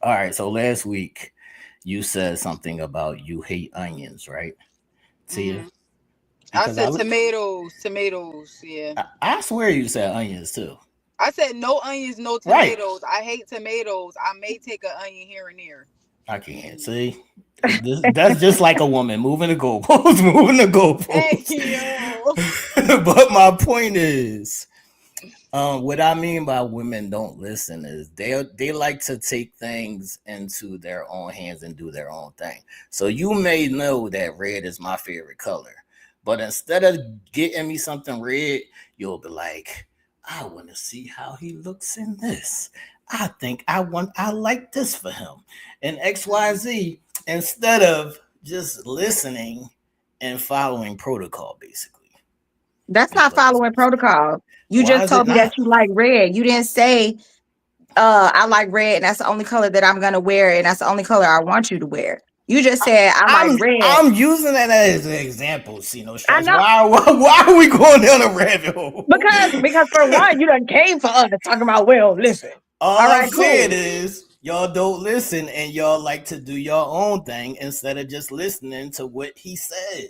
All right. So last week you said something about you hate onions, right? Tia? Hmm. I Because said tomatoes, tomatoes. Yeah. I swear you said onions too. I said no onions, no Right. tomatoes. I hate tomatoes. I may take an onion here and there. I can't see. That's just like a woman moving the goalposts, moving the Hey goalposts. yo. But my point is, what I mean by women don't listen is they like to take things into their own hands and do their own thing. So you may know that red is my favorite color, but instead of getting me something red, you'll be like, I want to see how he looks in this. I like this for him, and X Y Mm. Z. Instead of just listening and following protocol, basically, That's is not what this following is. protocol. You Why just is it told me that not? you like red. You didn't say I like red and that's the only color that I'm gonna wear and that's the only color I want you to wear. You just said I like red. I'm using that as an example. See no I stress. know Why are we going down a rabbit hole? because for one, you done came for us to talk about well, listen. All All I'm right, saying cool. is y'all don't listen and y'all like to do your own thing instead of just listening to what he said.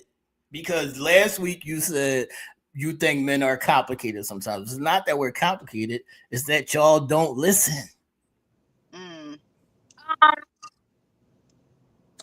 Because last week you said you think men are complicated sometimes. It's not that we're complicated, it's that y'all don't listen. Mm. Um,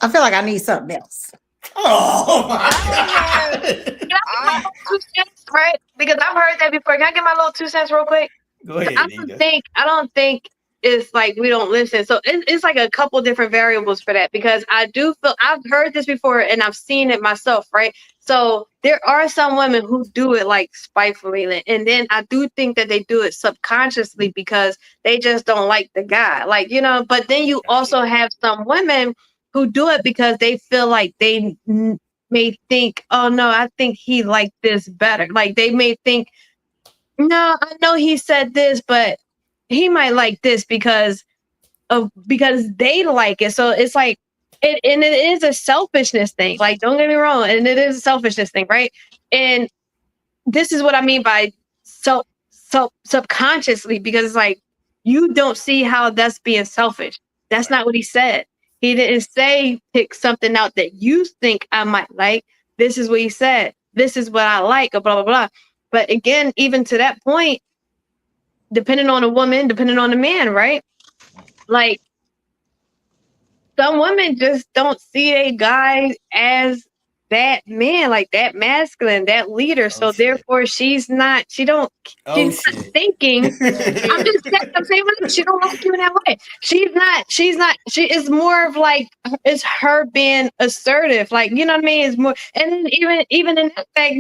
I feel like I need something else. Oh my I have god. Can I get my I little 2 cents, right? Because I've heard that before. Can I get my little 2 cents real quick? Go 'Cause I ahead, don't Nita. think I don't think it's like we don't listen. So it's like a couple different variables for that because I do feel I've heard this before and I've seen it myself, right? So there are some women who do it like spitefully, and then I do think that they do it subconsciously because they just don't like the guy, like But then you I also can't. have some women who do it because they feel like they may think, oh no, I think he liked this better. Like they may think, no, I know he said this, but he might like this because they like it. So it's like it is a selfishness thing. Like don't get me wrong, and it is a selfishness thing, right? And this is what I mean by subconsciously because it's like you don't see how that's being selfish. That's Right. not what he said. He didn't say pick something out that you think I might like. This is what he said. This is what I like, or blah blah blah. But again, even to that point, depending on a woman, depending on the man, right? Like some women just don't see a guy as that man, like that masculine, that leader. Oh So shit. therefore she's Oh not shit. thinking. I'm saying she don't like you in that way. She is more of like it's her being assertive. Like, you know what I mean? It's more and then even in that fact,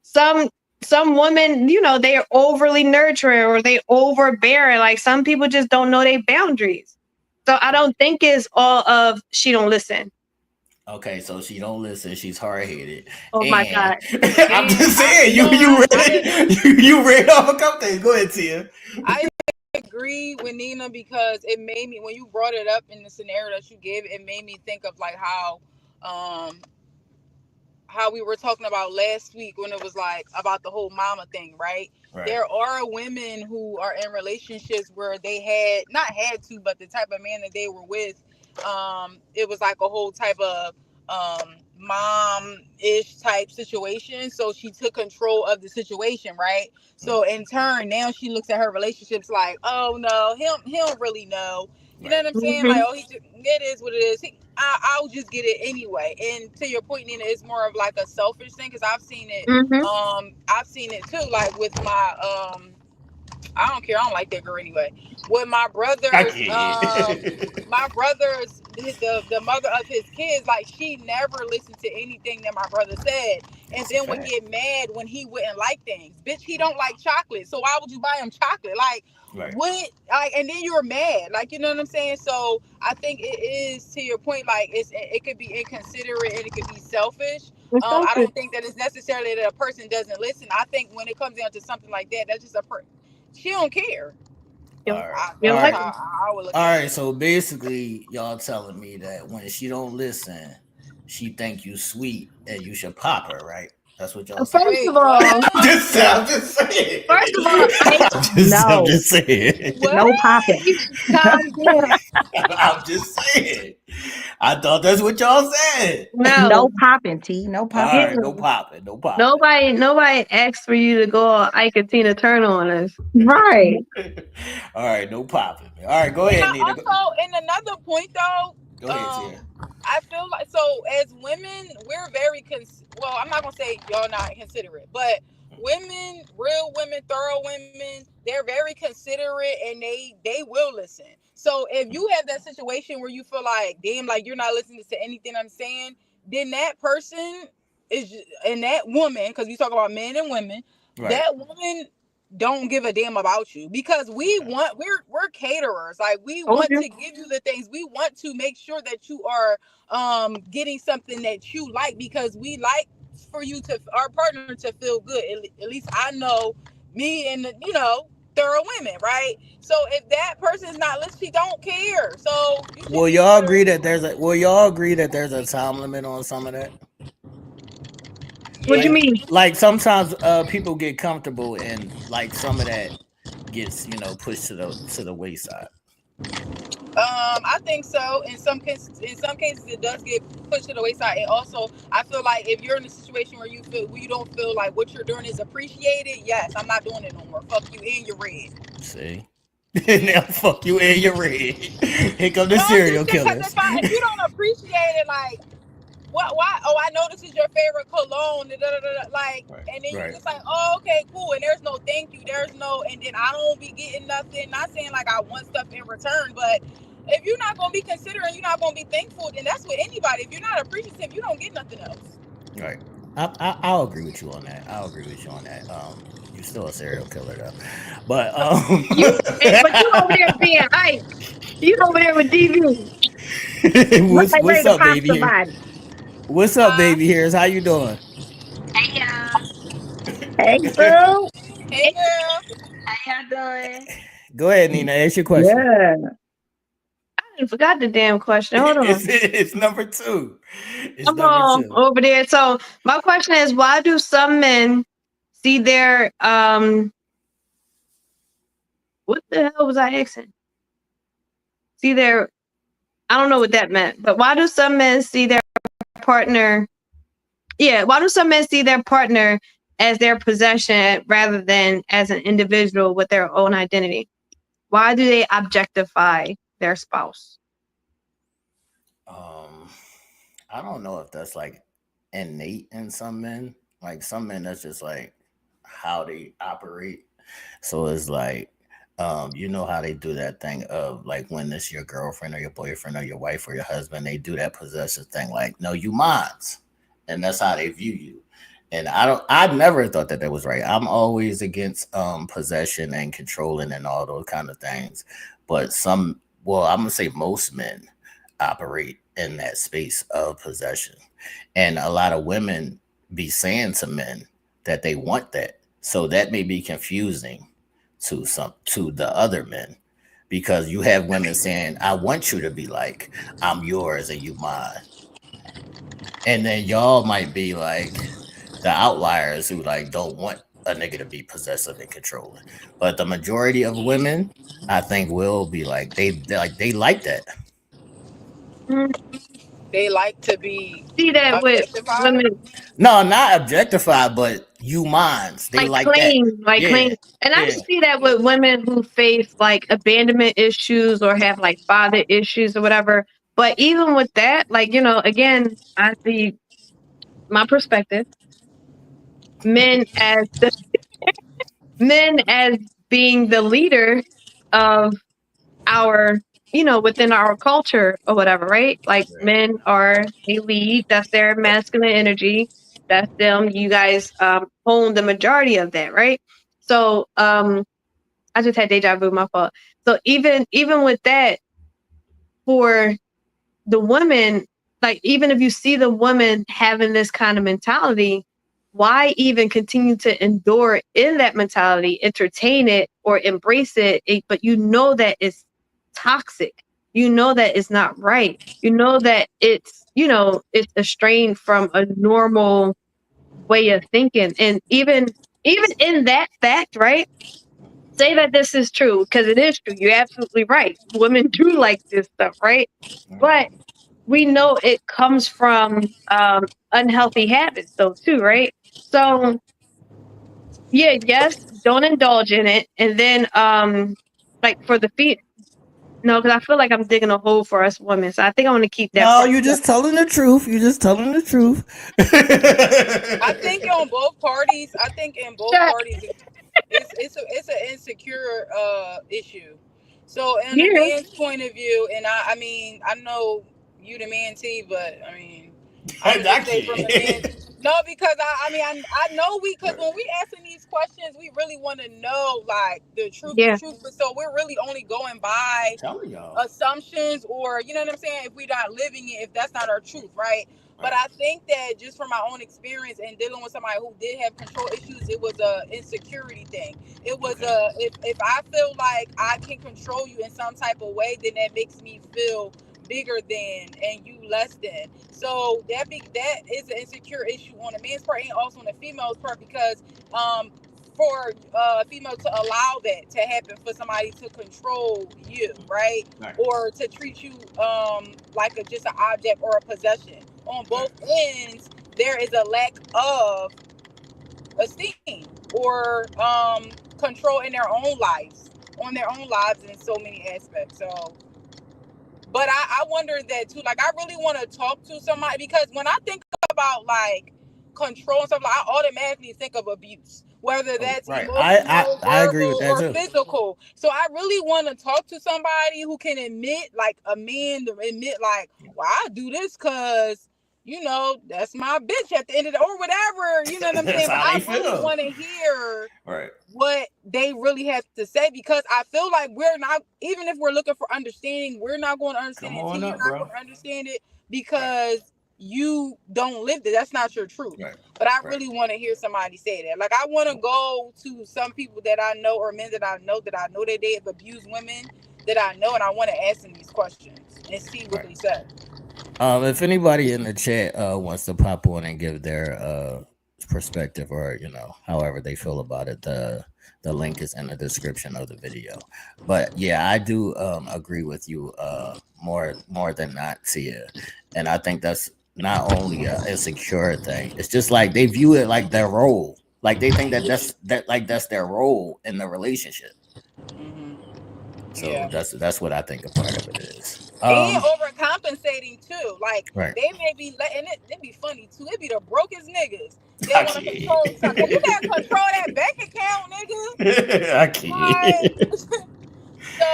some some women, they're overly nurturing or they overbearing. Like some people just don't know their boundaries. So I don't think it's all of she don't listen. Okay, so she don't listen. She's hard headed, Oh my and God. I'm just saying no, you I read you read off a couple things. Go ahead, Tia. I agree with Nina because it made me when you brought it up in the scenario that you gave, it made me think of like um how we were talking about last week when it was like about the whole mama thing, right? Right. There are women who are in relationships where they had not had to, but the type of man that they were with, it was like a whole type of mom ish type situation. So she took control of the situation, right? So in turn, now she looks at her relationships like, oh no, he don't really know. You know Right. what I'm saying? Like, Hmm. oh, it is what it is. I'll just get it anyway. And to your point, Nina, it's more of like a selfish thing because I've seen it. Hmm. I've seen it too. Like with my I don't care. I don't like that girl anyway. With I can't. my brother's the mother of his kids, like she never listened to anything that my brother said, and That's a then would fact. get mad when he wouldn't like things. Bitch, he don't like chocolate, so why would you buy him chocolate? Like Right. what? Like, and then you're mad. Like, you know what I'm saying? So I think it is to your point. Like it could be inconsiderate and it could be selfish. It's I selfish. don't think that it's necessarily that a person doesn't listen. I think when it comes down to something like that, that's just she don't care. All You right. you All That's don't just like right. how it. I would look All at right. it. So basically, y'all telling me that when she don't listen, she think you sweet and you should pop her, right? That's what y'all saying. First Wait, of all, what? I'm I'm just saying. first of all, I'm No, just saying. What? no popping. calm down. I'm just saying. I thought that's what y'all said. No, No popping, T. No All popping. right, no mm-mm. popping, no popping. Nobody asked for you to go all Ike and Tina Turner on us. Right. All right, no popping. All right, go And ahead, I Nina. also, in another point though, Go ahead, Tia. I feel like, so as women, we're very well, I'm not gonna say y'all not considerate, but women, real women, thorough women, they're very considerate and they will listen. So if you have that situation where you feel like, damn, like you're not listening to anything I'm saying, then that person is, and that woman, because we talk about men and women, Right. that woman don't give a damn about you, because we Okay. want, we're caterers, like we Told want you. to give you the things, we want to make sure that you are getting something that you like, because we like for you to, our partner, to feel good. At least I know me and the, thorough women, right? So if that person is not listening, she don't care, so you should Will be y'all better. agree that there's a Will y'all agree that there's a time limit on some of that? What do you Yeah. mean? Like sometimes people get comfortable and like some of that gets, pushed to the wayside. I think so. In some cases, it does get pushed to the wayside. And also, I feel like if you're in a situation where you don't feel like what you're doing is appreciated, yes, I'm not doing it no more. Fuck you and your red. See? Now fuck you and your red. Here come the No, I'm serial just saying, because killers. if you don't appreciate it, like, what, why? Oh, I know this is your favorite cologne. Da, da, da, da, like, Right. and then you Right. just like, oh, okay, cool. And there's no thank you. There's no, and then I don't be getting nothing. Not saying like I want stuff in return, but if you're not gonna be considering, you're not gonna be thankful, then that's with anybody. If you're not appreciative, you don't get nothing else. Right. I'll agree with you on that. I'll agree with you on that. You're still a serial killer though. But But you over there being Ike. You over there with DV. Look like what's ready to up, pop baby here? somebody. What's up, Huh? baby here? How you doing? Hey y'all. Hey, boo. Hey, girl. How y'all doing? Go ahead, Nina. Ask your question. Yeah. I forgot the damn question. Hold on. It's number two. It's I'm number all two. over there. So my question is, why do some men see their what the hell was I asking? See their, I don't know what that meant, but why do some men see their partner, yeah, why do some men see their partner as their possession rather than as an individual with their own identity? Why do they objectify their spouse? Um, I don't know if that's like innate in some men. Like some men, that's just like how they operate. So it's like, you know how they do that thing of like when it's your girlfriend or your boyfriend or your wife or your husband, they do that possessive thing. Like, no, you mine, and that's how they view you. And I never thought that that was right. I'm always against possession and controlling and all those kind of things. But well, I'm gonna say most men operate in that space of possession. And a lot of women be saying to men that they want that. So that may be confusing to the other men because you have women saying, I want you to be like, I'm yours and you mine. And then y'all might be like the outliers who like don't want a nigga to be possessive and controlling. But the majority of women, I think, will be like they like that. Mm, They like to be see that with objectified. women No, not objectified, but you minds. They like that. like Yeah, claim. And I yeah. see that with women who face like abandonment issues or have like father issues or whatever. But even with that, like, again, I see my perspective, men as men as being the leader of our, within our culture or whatever, right? Like Right. men are, they lead, that's their masculine energy. That's them. You guys own the majority of that, right? So I just had deja vu, my fault. So even with that, for the woman, like even if you see the woman having this kind of mentality, why even continue to endure in that mentality, entertain it or embrace but you know that it's toxic. You know that it's not right. You know that it's estranged from a normal way of thinking. And even in that fact, right? Say that this is true, because it is true. You're absolutely right. Women do like this stuff, right? But we know it comes from unhealthy habits, though, too, right? So yeah, yes, don't indulge in it, and then like for the feet. No, because I feel like I'm digging a hole for us women, so I think I want to keep that No, part. you just telling the truth. You just telling the truth. I think on both parties. I think in both Shut. parties, it's an insecure issue. So, in a Yeah, man's point of view, and I mean, I know you the man T, but I mean, I'm gonna I just say from the man. can't. No, because I mean, I know because when we asking these questions, we really want to know like the yeah, truth. But so we're really only going by Telling y'all. assumptions, or you know what I'm saying, if we're not living it, if that's not our truth, right? But Right. I think that just from my own experience and dealing with somebody who did have control issues, it was a insecurity thing. It was Okay. a if I feel like I can control you in some type of way, then that makes me feel bigger than and you less than. So that is an insecure issue on the man's part and also on the female's part because for a female to allow that to happen for somebody to control you, right? Right. Or to treat you like just an object or a possession. On Right. both ends, there is a lack of esteem or control in their own lives, on their own lives in so many aspects. So, but I wonder that too. Like, I really want to talk to somebody because when I think about like control and stuff, like I automatically think of abuse, whether Oh, that's right. I emotional, I agree with verbal, that or too. physical. So I really want to talk to somebody who can admit, like a man to admit, like, well, I do this because that's my bitch at the end of the or whatever. You know what I'm That's saying? But how I they really feel. want to hear Right. what they really have to say because I feel like we're not, even if we're looking for understanding, we're not going to understand Come it. T, on you're up, not bro. going to understand it Right. because you don't live it. That's not your truth. Right. But I Right. really want to hear somebody say that. Like I want to go to some people that I know or men that I know that they have abused women that I know, and I want to ask them these questions and see what Right. they say. If anybody in the chat wants to pop on and give their perspective or however they feel about it, the link is in the description of the video. But yeah, I do agree with you more than not, Tia, and I think that's not only a insecure thing. It's just like they view it like their role, like they think that that's their role in the relationship. Hmm. So Yeah. that's what I think a part of it is. And overcompensating too. Like Right. they may be letting it be funny too. It be the brokest niggas that I want to can't. control something. You gotta control that bank account, nigga. I can't. Like, so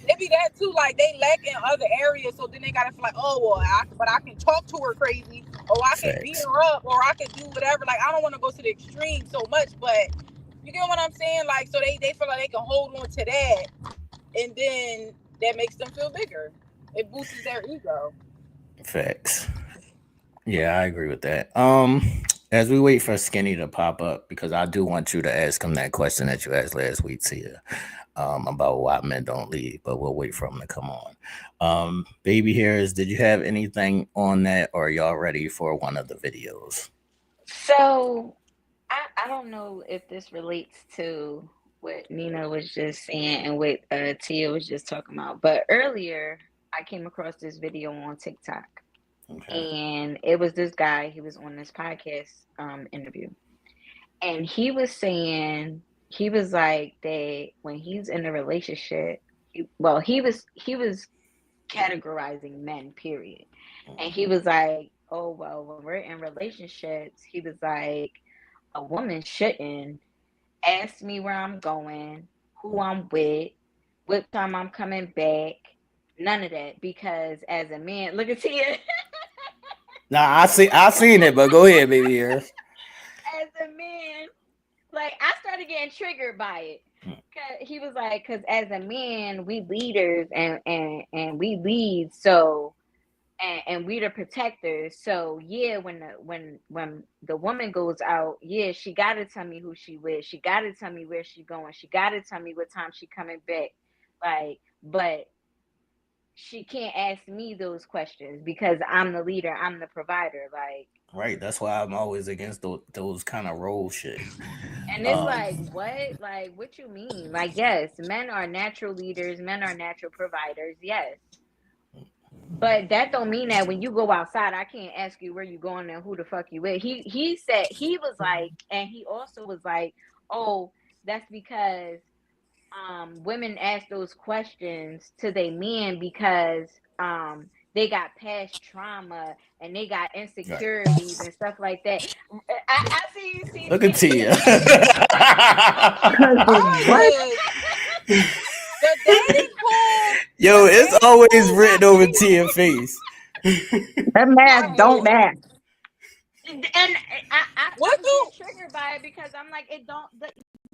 it be that too. Like they lack in other areas, so then they gotta feel like, oh well, but I can talk to her crazy, or I can beat Facts. her up, or I can do whatever. Like I don't want to go to the extreme so much, but you get what I'm saying? Like so they feel like they can hold on to that, and then that makes them feel bigger. It boosts their ego. Facts. Yeah, I agree with that. As we wait for Skinny to pop up, because I do want you to ask him that question that you asked last week, Tia, about why men don't leave, but we'll wait for him to come on. Baby hairs, did you have anything on that, or y'all ready for one of the videos? So I don't know if this relates to what Nina was just saying and what Tia was just talking about, but earlier I came across this video on TikTok, Okay. and it was this guy. He was on this podcast interview, and he was saying he was like that when he's in a relationship. He was categorizing men, period. And he was like, oh, well, when we're in relationships, he was like, a woman shouldn't ask me where I'm going, who I'm with, what time I'm coming back, none of that. Because as a man, look at Tia, Nah, I seen it, but go ahead, baby hairs. as a man, like I started getting triggered by it. Cause he was like, because as a man, we leaders and we lead, so and we the protectors. So yeah, when the woman goes out, yeah, she gotta tell me who she with. She gotta tell me where she going. She gotta tell me what time she coming back. Like, but she can't ask me those questions because I'm the leader, I'm the provider. Like, Right. That's why I'm always against those kind of role shit. and it's Um, like, what? Like, what you mean? Like, yes, men are natural leaders, men are natural providers, yes. But that don't mean that when you go outside, I can't ask you where you going and who the fuck you with. He said he was like, and he also was like, oh, that's because women ask those questions to their men because they got past trauma and they got right. insecurities and stuff like that. I see you see Look at Tia. What? Honestly, the dating pool, Yo, the it's dating always pool written got over Tia's pissing. face. That math don't Right. match. And I What get do triggered by it because I'm like, it don't.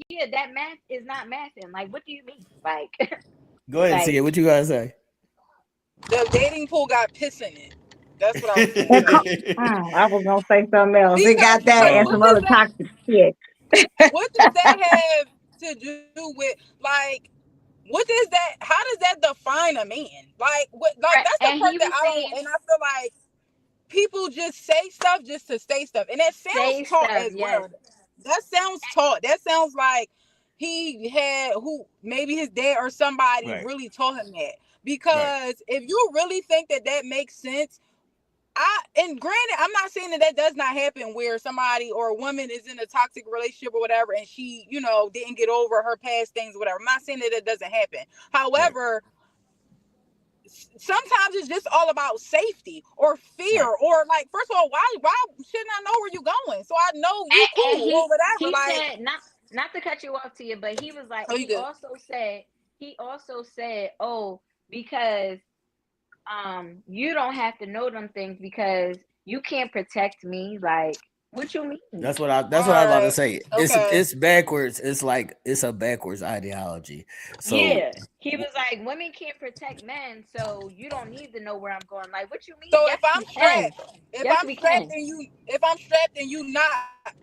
Yeah, that math is not mathing. Like, what do you mean? Like, Go ahead, like Tia. What you gotta say? the dating pool got piss in it? That's what I was gonna It say. co- I was gonna say something else. It got that Because and Oh, what some does other that toxic shit. what does that have to do with, like, what does that, how does that define a man? Like, what, like, right. that's the And part he that was I don't, saying, and I feel like people just say stuff just to say stuff, and that sounds say taught stuff. as Yes, well. That sounds taught. That sounds like he had, who maybe his dad or somebody right, really taught him that. right, Because if you really think that that makes sense, and granted, I'm not saying that that does not happen where somebody or a woman is in a toxic relationship or whatever, and she, didn't get over her past things or whatever. I'm not saying that that doesn't happen. right, However, sometimes it's just all about safety or fear, right. or, like, first of all, why shouldn't I know where you going so I know you and cool or whatever? he Like, said, not to cut you off to you, but he was like, oh, you good? he also said, oh, because you don't have to know them things because you can't protect me. Like, what you mean? That's what I All was about to right, say. okay. It's backwards. It's like it's a backwards ideology. So Yeah, he was like, women can't protect men, so you don't need to know where I'm going. Like, what you mean? So Yes, we can. if Yes, I'm we strapped can. and you not,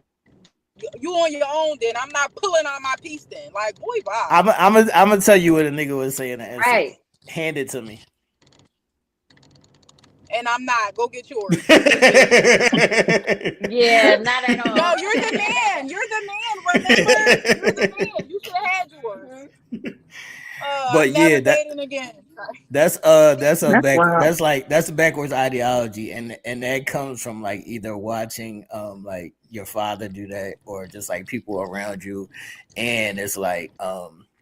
you on your own, then I'm not pulling on my piece. Then, like, boy, bye. I'm gonna tell you what a nigga was saying in essence. Right. Hand it to me. And I'm not. Go get yours. Yeah, not at No, all. you're the man. You're the man. Remember, you're the man. You should have had yours. Mhm. I'm But never yeah, dating again. that's a That's back wild. that's a backwards ideology, and that comes from like either watching like your father do that or just like people around you, and it's like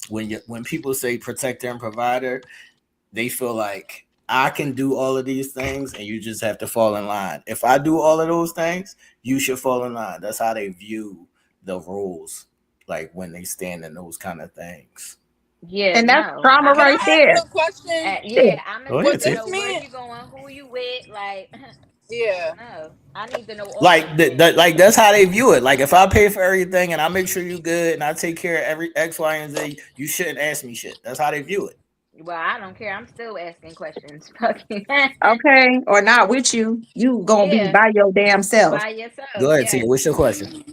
when people say protector and provider, they feel like I can do all of these things and you just have to fall in line. If I do all of those things, you should fall in line. That's how they view the rules, like when they stand in those kind of things. Yeah, And that's no. trauma Can right I ask there. a question? Yeah, I'm gonna Go What need ahead, to T. this know where man? you going, who you with, like, Yeah. no. I need to know all Like these things. like that's how they view it. Like if I pay for everything and I make sure you good and I take care of every X, Y, and Z, you shouldn't ask me shit. That's how they view it. Well, I don't care. I'm still asking questions. Fucking Okay. Or not with you. You gonna be yeah, by your damn self. by yourself. Go ahead, T. Yes. What's your question?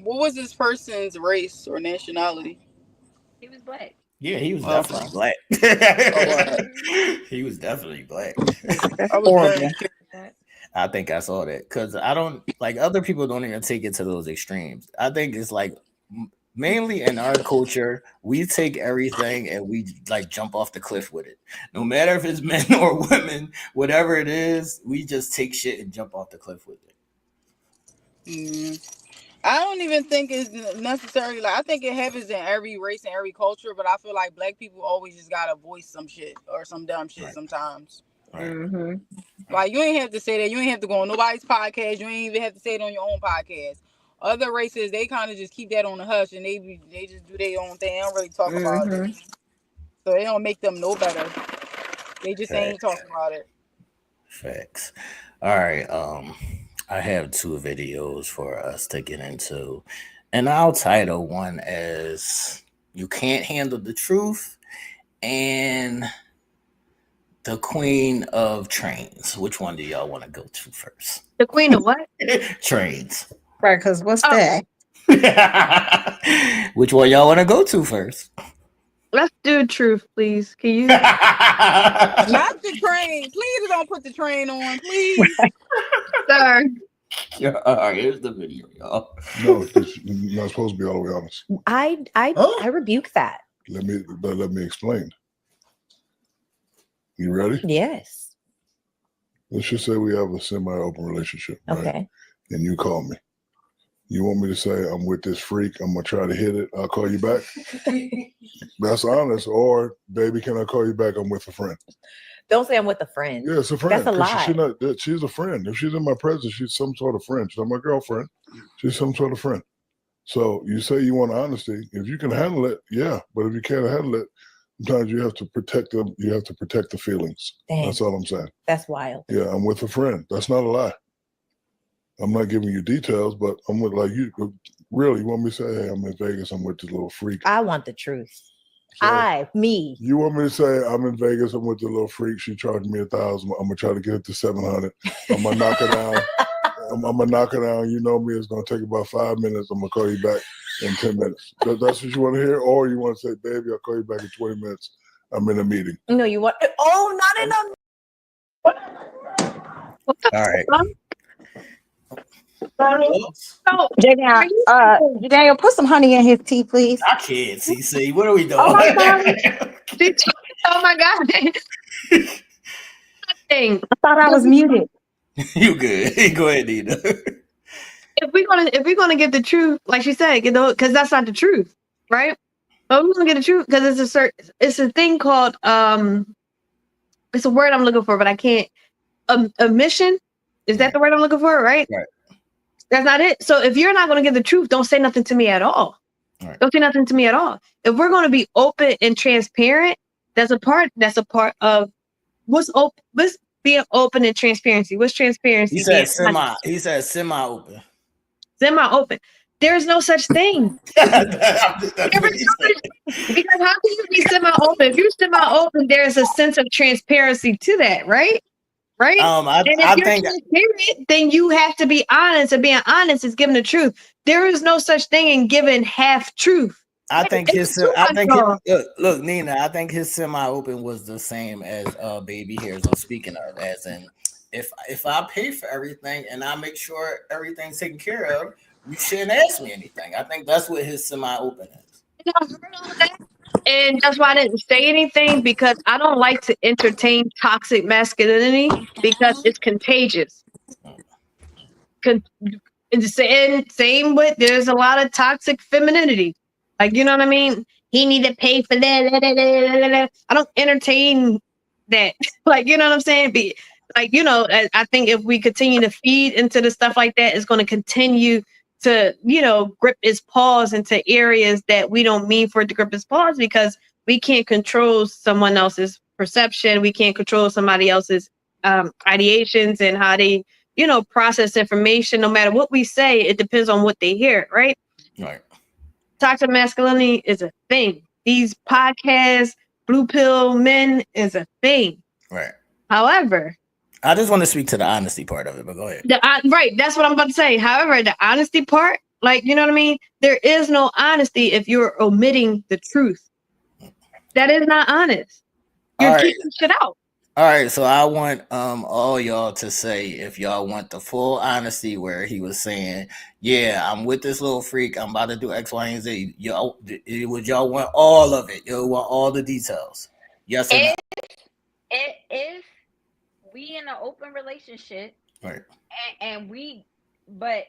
What was this person's race or nationality? He was black. Yeah, he was Okay. definitely black. Oh, He was definitely black. That's I was very horrible. curious. I think I saw that because I don't like other people don't even take it to those extremes. I think it's like mainly in our culture, we take everything and we like jump off the cliff with it. No matter if it's men or women, whatever it is, we just take shit and jump off the cliff with it. I don't even think it's necessarily, like, I think it happens in every race and every culture, but I feel like black people always just gotta voice some shit or some dumb shit Right. sometimes. Right. Mm-hmm. Like, you ain't have to say that. You ain't have to go on nobody's podcast. You ain't even have to say it on your own podcast. Other races, they kind of just keep that on the hush, and they just do their own thing. They don't really talk about it, Mm-hmm. so it don't make them no better. They just ain't Facts. talking about it. Facts. All right. I have two videos for us to get into, and I'll title one as "You Can't Handle the Truth" and "The Queen of Trains." Which one do y'all want to go to first? The queen of what? Trains. Right, because what's Oh, that? Which one y'all want to go to first? Let's do truth, please. Can you? Not the train. Please don't put the train on, please. Sir. Yeah, here's the video, y'all. No, you're not supposed to be all the way honest. I rebuke that. Let me explain. You ready? Yes. Let's just say we have a semi-open relationship, right? Okay. And you call me. You want me to say I'm with this freak? I'm gonna try to hit it. I'll call you back. That's honest. Or, baby, can I call you back? I'm with a friend. Don't say I'm with a friend. Yeah, it's a friend. That's a lie. She's a friend. If she's in my presence, she's some sort of friend. She's not my girlfriend. She's some sort of friend. So you say you want honesty. If you can handle it, yeah. But if you can't handle it, sometimes you have to protect them. You have to protect the feelings. Dang. That's all I'm saying. That's wild. Yeah, I'm with a friend. That's not a lie. I'm not giving you details, but I'm with, like, you really want me to say, hey, I'm in Vegas, I'm with this little freak. I want the truth. So me. You want me to say I'm in Vegas, I'm with the little freak, she charged me $1,000, I'm gonna try to get it to $700. I'm gonna knock it down. I'm gonna knock it down. You know me, it's gonna take about 5 minutes. I'm gonna call you back in 10 minutes. That's what you want to hear? Or you want to say, baby, I'll call you back in 20 minutes. I'm in a meeting. No, you want not in a All right. Daniel, put some honey in his tea, please. I can't, CC. What are we doing? Oh my God. Thing. I thought I was muted. You good. Go ahead, Nina. If we're gonna get the truth, like she said, because that's not the truth, right? But we're gonna get the truth because it's a thing called it's a word I'm looking for, but I can't. Omission, is that the word I'm looking for? Right. That's not it. So if you're not gonna get the truth, don't say nothing to me at all. Right. Don't say nothing to me at all. If we're gonna be open and transparent, that's a part of what's open. What's being open and transparency. What's transparency? He said semi-open. Semi-open. There is no such thing. Because how can you be semi-open? If you're semi-open, there's a sense of transparency to that, right? Right? And if you're transparent, then you have to be honest, and being honest is giving the truth. There is no such thing in giving half truth. Look, Nina, I think his semi-open was the same as Baby Hairs I'm speaking of, as in if I pay for everything and I make sure everything's taken care of, you shouldn't ask me anything. I think that's what his semi-open is. And that's why I didn't say anything, because I don't like to entertain toxic masculinity because it's contagious. Same with, there's a lot of toxic femininity. Like, you know what I mean? He need to pay for that. I don't entertain that. Like, you know what I'm saying? Like, you know, I think if we continue to feed into the stuff like that, it's going to continue to, you know, grip its paws into areas that we don't mean for it to grip its paws, because we can't control someone else's perception. We can't control somebody else's ideations and how they, you know, process information. No matter what we say, it depends on what they hear, right? Right. Toxic masculinity is a thing. These podcasts, blue pill men is a thing. Right. However, I just want to speak to the honesty part of it, but go ahead. Right. That's what I'm about to say. However, the honesty part, like, you know what I mean? There is no honesty if you're omitting the truth. That is not honest. You're keeping shit out. All right, so I want all y'all to say if y'all want the full honesty, where he was saying, yeah, I'm with this little freak, I'm about to do X, Y, and Z. Would y'all want all of it? You want all the details? Yes or no? If we in an open relationship, right, and we, but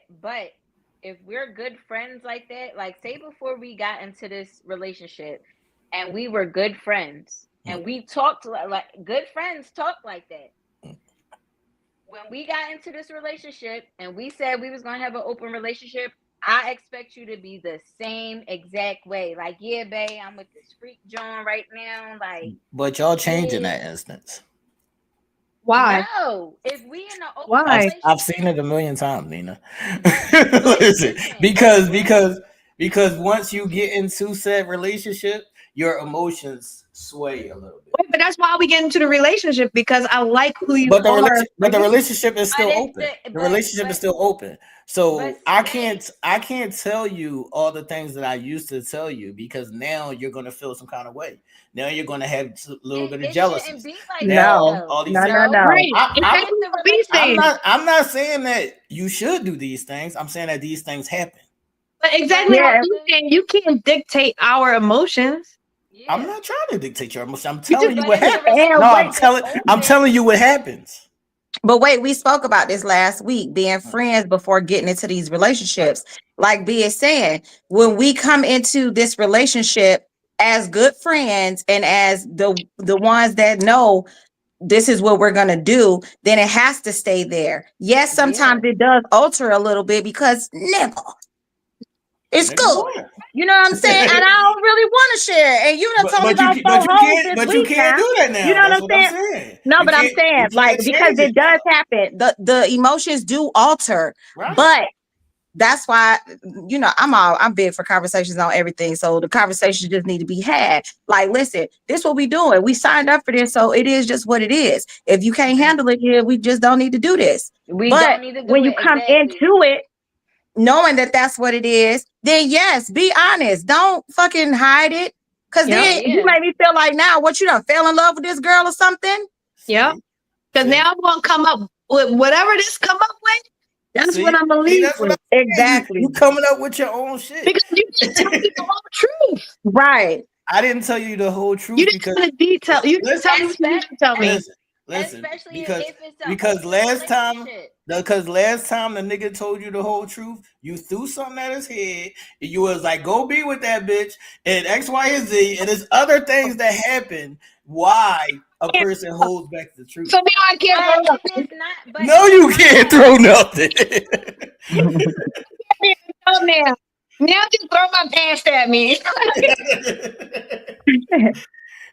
if we're good friends like that, like say before we got into this relationship and we were good friends, and we talked like good friends talk like that. When we got into this relationship and we said we was going to have an open relationship, I expect you to be the same exact way. Like, yeah, babe, I'm with this freak John right now. Like, but y'all change in that instance. Why? No, if we in an open relationship, I've seen it a million times, Nina. Listen, because once you get into said relationship, your emotions sway a little bit. But that's why we get into the relationship, because I like who you But are. the relationship is still it's open. the- The relationship is still open. So but I can't tell you all the things that I used to tell you, because now you're gonna feel some kind of way. Now you're gonna have a little bit of it jealousy. shouldn't be like Now that No, though. all these no, things. no, no. Right. I, And I'm, that's what we saying. I'm not saying that you should do these things. I'm saying that these things happen. But exactly Yeah. what you saying. You can't dictate our emotions. Yeah. I'm not trying to dictate your emotions. I'm You telling you just what But if the happens. And No, relationship I'm is telling you open, what happens. But wait, we spoke about this last week, being friends before getting into these relationships. Like B is saying, when we come into this relationship as good friends and as the ones that know this is what we're gonna do, then it has to stay there. Yes, sometimes yeah. it does alter a little bit because nigga, it's Nigga, good. what? You know what I'm saying? And I don't really want to share. And you done told me about four hoes this but you week can't now. do that You now. know what That's I'm what I'm saying? saying. No, but I'm saying, You like, can't because change it it does now. happen. The emotions do alter, Right. but that's why, you know, I'm big for conversations on everything. So the conversations just need to be had. Like, listen, this what we doing. We signed up for this, so it is just what it is. If you can't handle it here, we just don't need to do this. We But don't need to do when you it come exactly. into it, knowing that that's what it is, then yes, be honest. Don't fucking hide it. Cause Yep. then you Yeah. made me feel like now what you done fell in love with this girl or something. Yep. See? Because See? now I'm gonna come up with whatever this come up with. That's what I'm gonna leave That's what with. I'm saying. Exactly. You coming up with your own shit. Because you didn't tell me the whole truth. Right. I didn't tell you the whole You truth didn't because tell the detail. You didn't tell me what you Especially, didn't tell me. listen, especially because if it's an open last time relationship. last time the nigga told you the whole truth, you threw something at his head, and you was like, go be with that bitch, and X, Y, and Z, and there's other things that happen why a person holds back the truth. So now I can't But go. if it's not, but No, if you it's can't not throw nothing. Oh, now. Now just throw my pants at me.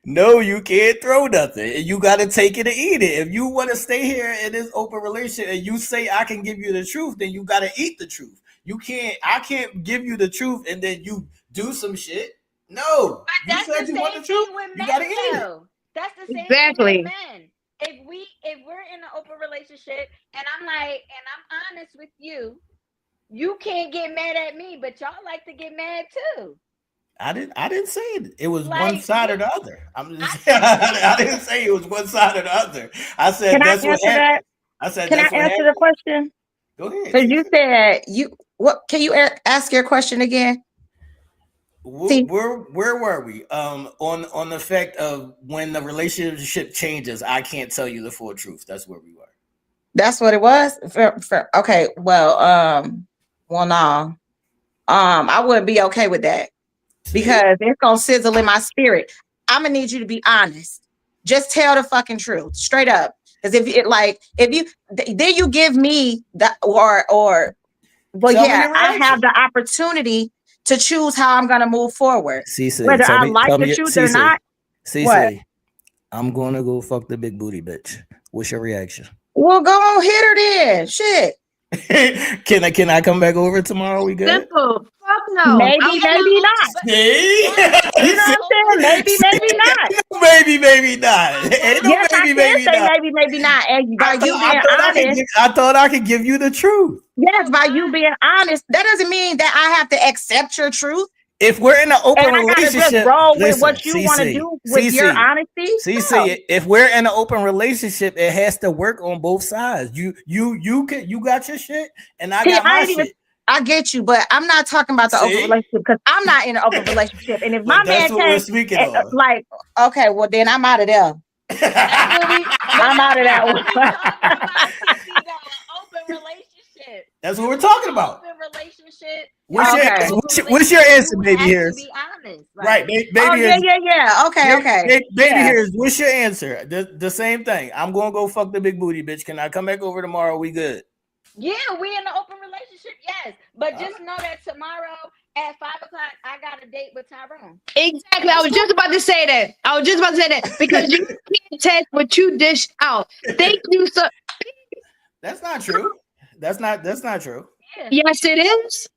No, you can't throw nothing. You got to take it and eat it. If you want to stay here in this open relationship and you say I can give you the truth, then you got to eat the truth. You can't. I can't give you the truth and then you do some shit. No, But you that's said the you want same the truth. thing with You men, got to eat it. though. That's the same thing Exactly. with men. If we're in an open relationship and I'm honest with you, you can't get mad at me, but y'all like to get mad too. I didn't say it. It was one Like side you, or the other. I'm just. I I didn't say it was one side or the other. I said Can I that's what answer happened. that? I said Can I that's what answer the happened. question? Go ahead. Because you said can you ask your question again? See, Where were we? On the fact of when the relationship changes, I can't tell you the full truth. That's where we were. that's what it was. Okay, well, no. I wouldn't be okay with that See? because it's gonna sizzle in my spirit. I'm gonna need you to be honest. Just tell the fucking truth, straight up. Because if you then you give me the well, Tell me yeah, your I have reaction. the opportunity to choose how I'm gonna move forward, CC, whether I like tell the me, truth or CC, not. What? CC. I'm gonna go fuck the big booty bitch. What's your reaction? Well, go on, hit her then. Shit. Can I come back over tomorrow? We good? Simple. Fuck no. Maybe, maybe not. but See? You know what I'm saying? Maybe, maybe not. Maybe not. Ain't no Yes, I can maybe say not. maybe, maybe not. And by you being honest, I thought I could give you the truth. yes, by you being honest, that doesn't mean that I have to accept your truth. If we're in an And open I gotta just relationship, roll with listen, what you want to CC, do with your honesty. No. CC. If we're in an open relationship, it has to work on both sides. You got your shit, and I See, got my I ain't even shit. I get you, but I'm not talking about the open See? relationship because I'm not in an open relationship. And if my But that's man what we're came, speaking on. like, okay, well then I'm out of there. I'm out of that one. talking about, CC, though, an open relationship. That's what we're talking about. Open relationship. Okay. What's your answer, You baby? have Here, to be honest. right, Like, Oh baby. yeah. Okay. Baby, Yeah. here's what's your answer? The same thing. I'm gonna go fuck the big booty bitch. Can I come back over tomorrow? We good? yeah, we in an open relationship, yes. But just know that tomorrow at 5:00, I got a date with Tyrone. Exactly. I was just about to say that. Because you can't take what you dish out. Thank you, sir. That's not true. That's not true. Yeah. Yes, it is.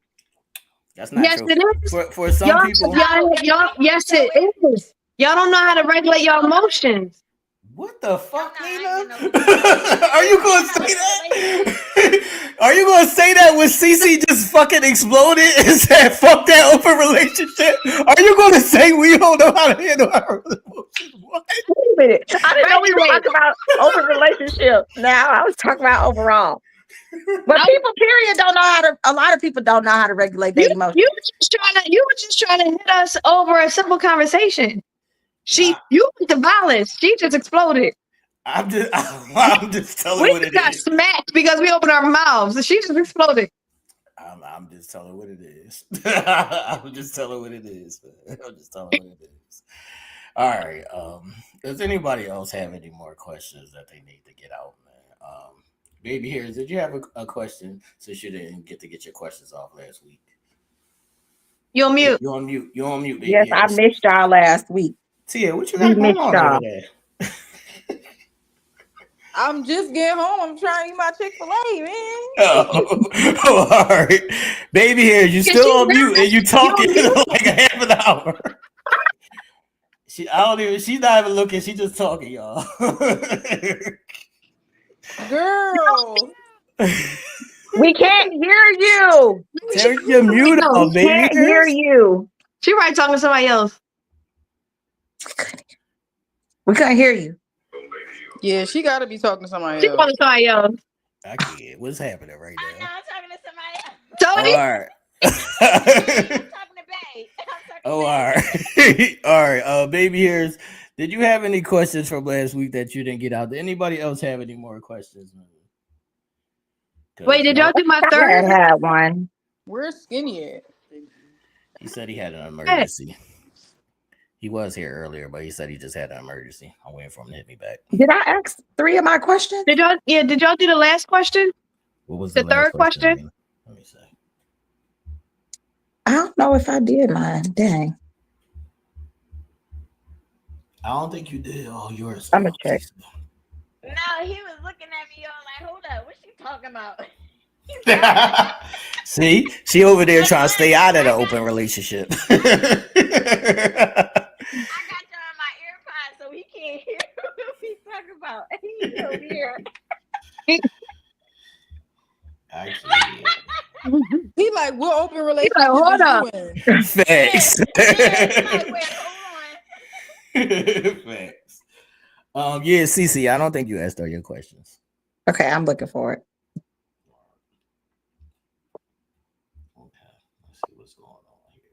That's not Yes, true. it is. For some people, Yes, it is. Y'all don't know how to regulate your emotions. what the fuck, Nina? Are Are you gonna say that? Are you gonna say that when Cece just fucking exploded and said "fuck that open relationship"? Are you gonna say we don't know how to handle our emotions? What? Wait a minute. I didn't know we were Regulate. talking about open relationship. Now I was talking about overall. But people, period, don't know how to. A lot of people don't know how to regulate their emotions. You were just trying to hit us over a simple conversation. You went to violence. She just exploded. I'm just telling We what just it got is. smacked because we opened our mouths. She just exploded. I'm just telling what it is. I'm just telling what it is. Man. I'm just telling what it is. All right. Does anybody else have any more questions that they need to get out, man? Baby Hairs, did you have a question since you didn't get to get your questions off last week? You on mute. You on mute. You on mute, Baby Yes, I Hairs. missed y'all last week. Tia, what you We got going missed on over y'all. there? I'm just getting home. I'm trying to eat my Chick-fil-A, man. Oh, all right. Baby Hairs, you still on mute and you talking like a half an hour. She's not even looking, she just talking, y'all. Girl. We can't hear you. Turn your mute on, We Baby can't hear Hairs. you. She right talking to somebody else. We couldn't hear you. Yeah, she got to be talking to somebody She else. talking to somebody else. I can't. What's happening right now? I'm talking to somebody else. Tony? All right. I'm talking to Bae. Oh, all right. All right. Baby Hairs, did you have any questions from last week that you didn't get out? Did anybody else have any more questions? Wait, did y'all do my I third? had one. Where's Skinny at? He said he had an emergency. He was here earlier, but he said he just had an emergency. I'm waiting for him to hit me back. Did I ask 3 of my questions? Did y'all do the last question? What was The the third last question? question? Let me see. I don't know if I did mine. Dang. I don't think you did all yours. I'm going to check. No, he was looking at me all like, hold up, what's she talking about? See, she over there trying to stay out of the open relationship. I got you on my earpods so he can't hear what we talking about. He's so weird. I can't. He like, what open relationship hold is up. you in? Facts. Like, wait, hold on. Facts. Yeah, Cece, I don't think you asked all your questions. Okay, I'm looking for it. Okay, let's see what's going on here.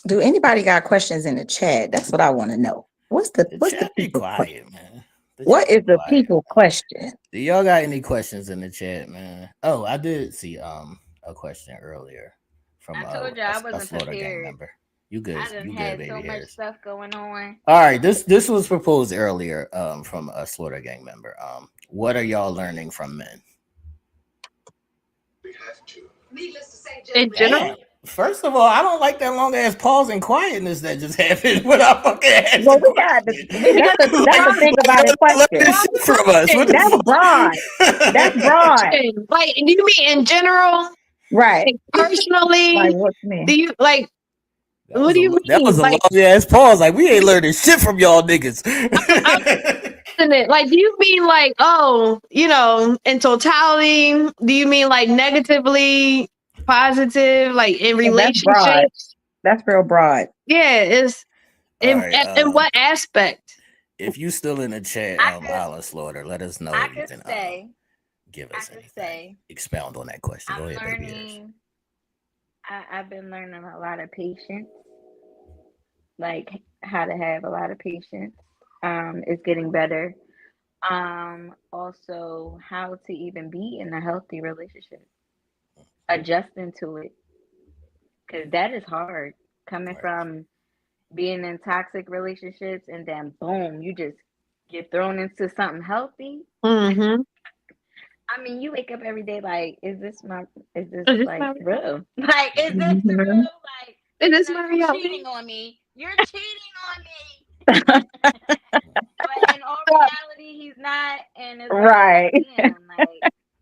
Do anybody got questions in the chat? That's what I want to know. What's the Chat be people quiet, man. What is the people question? Do y'all got any questions in the chat, man? Oh, I did see a question earlier from I told you I wasn't a Florida gang prepared. member. You good? I done You had good, so Baby much Hairs. stuff going on. All right, this was proposed earlier from a Florida gang member. What are y'all learning from men? Needless to say, In general? First of all, I don't like that long ass pause and quietness that just happened when I fucking asked Well, the we got question. that's the thing about it. Learn Question. this shit from us. What the That's fuck? broad. That's broad. Like, do you mean in general? Right. Like, personally? Like what's me? Do you like? That What do you mean? That was a Like, long ass pause. Like we ain't learning shit from y'all niggas. like, do you mean like, oh, in totality? Do you mean like negatively, positive, like in That's broad. relationships? That's real broad. Yeah, it's in what aspect? If you still in the chat, Alice Slaughter, let us know. I You could can say, give us I could anything. say, Expound on that question. Go I'm ahead, baby. learning. I've been learning a lot of patience, like how to have a lot of patience. It's getting better. Also how to even be in a healthy relationship, adjusting to it, because that is hard. Coming from being in toxic relationships and then boom, you just get thrown into something healthy. Mm-hmm. I mean, you wake up every day like, is this my like real? Like, is this the real? Like, is this my you're reality? cheating on me. You're cheating on me. But in all reality, he's not. And it's right. Like, damn,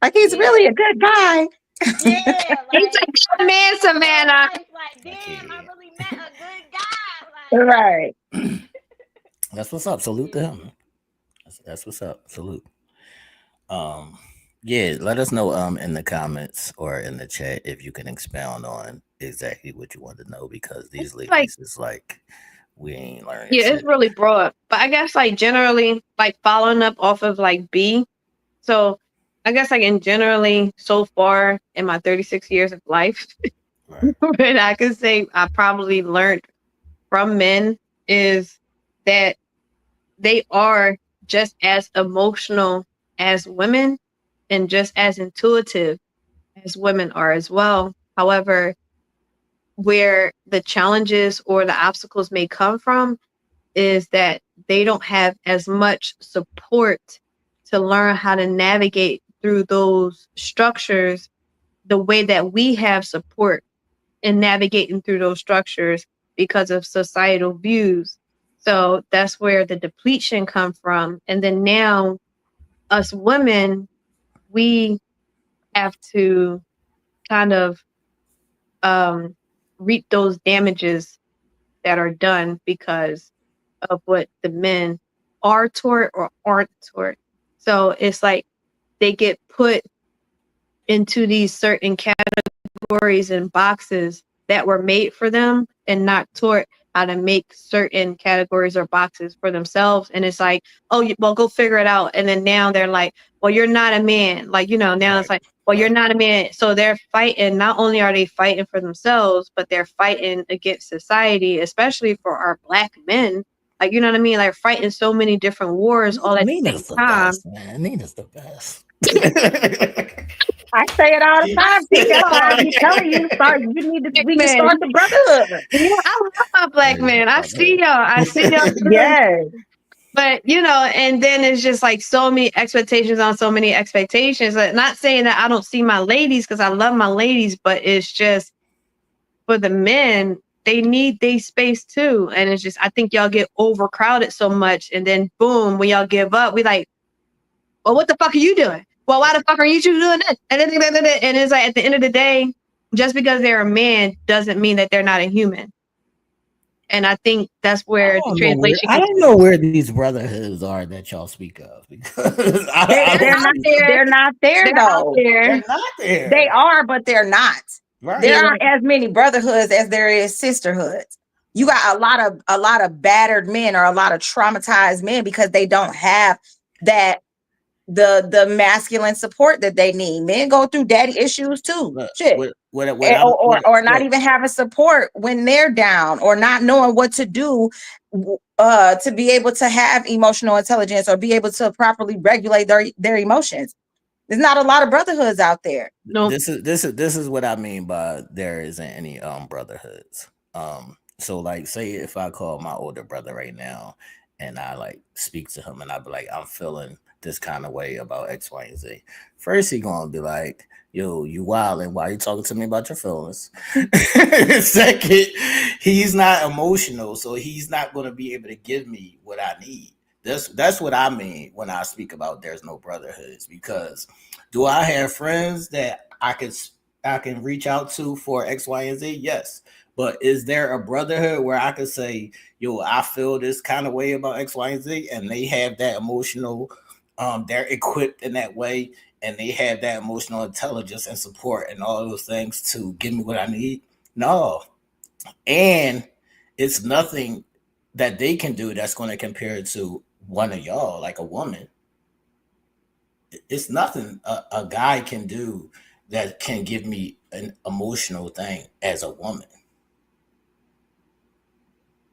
like he's really a good guy. Yeah, He's a like man, Savannah. Like, damn, I really met a good guy. Right. That's what's up. Salute to him. That's what's up. Salute. Um, yeah, let us know in the comments or in the chat if you can expound on exactly what you want to know, because these Like, ladies is like, we ain't learning yeah, it's shit. really broad. But I guess like generally, like following up off of like B. So I guess like in generally so far in my 36 years of life, Right. what I could say I probably learned from men is that they are just as emotional as women and just as intuitive as women are as well. However, where the challenges or the obstacles may come from is that they don't have as much support to learn how to navigate through those structures the way that we have support in navigating through those structures because of societal views. So that's where the depletion come from. And then now us women, we have to kind of um, reap those damages that are done because of what the men are taught or aren't taught. So it's like they get put into these certain categories and boxes that were made for them and not taught how to make certain categories or boxes for themselves. And it's like, oh, well, go figure it out. And then now they're like, well, you're not a man. Like, you know, now Right. it's like, well, you're Right. not a man. So they're fighting. Not only are they fighting for themselves, but they're fighting against society, especially for our Black men. Like, you know what I mean? Like fighting so many different wars all at the Nina's same the time. best, man. Nina's the best. I say it all the time, Pete. That's why I be telling you, we can Man, start the brotherhood. yeah, I love my Black men. I see y'all. I see y'all. Yes. But you know, and then it's just like so many expectations on so many expectations. Like, not saying that I don't see my ladies because I love my ladies, but it's just for the men, they need their space too. And it's just I think y'all get overcrowded so much, and then boom, when y'all give up, we like, well, what the fuck are you doing? Well, why the fuck are you two doing this? And then and it's like at the end of the day, just because they're a man doesn't mean that they're not a human. And I think that's where the translation I gets. don't know where these brotherhoods are that y'all speak of, because I They're don't out see them. there. They're not there They're out though. there. They're not They there. are, but they're not. There Right. aren't as many brotherhoods as there is sisterhoods. You got a lot of battered men or a lot of traumatized men because they don't have that the masculine support that they need. Men go through daddy issues too. Look, Shit. what I'm Or not look, even having support when they're down or not knowing what to do to be able to have emotional intelligence or be able to properly regulate their emotions. There's not a lot of brotherhoods out there. No, this is what I mean by there isn't any brotherhoods. So like say if I call my older brother right now and I like speak to him and I be like, I'm feeling this kind of way about X, Y, and Z. First he gonna be like, yo, you wildin', why you talking to me about your feelings? Second, he's not emotional, so he's not gonna be able to give me what I need. That's what I mean when I speak about there's no brotherhoods, because do I have friends that I can reach out to for X, Y, and Z? Yes. But is there a brotherhood where I could say, yo, I feel this kind of way about X, Y, and Z, and they have that emotional, they're equipped in that way, and they have that emotional intelligence and support and all those things to give me what I need? No. And it's nothing that they can do that's going to compare to one of y'all, like a woman. It's nothing a guy can do that can give me an emotional thing as a woman.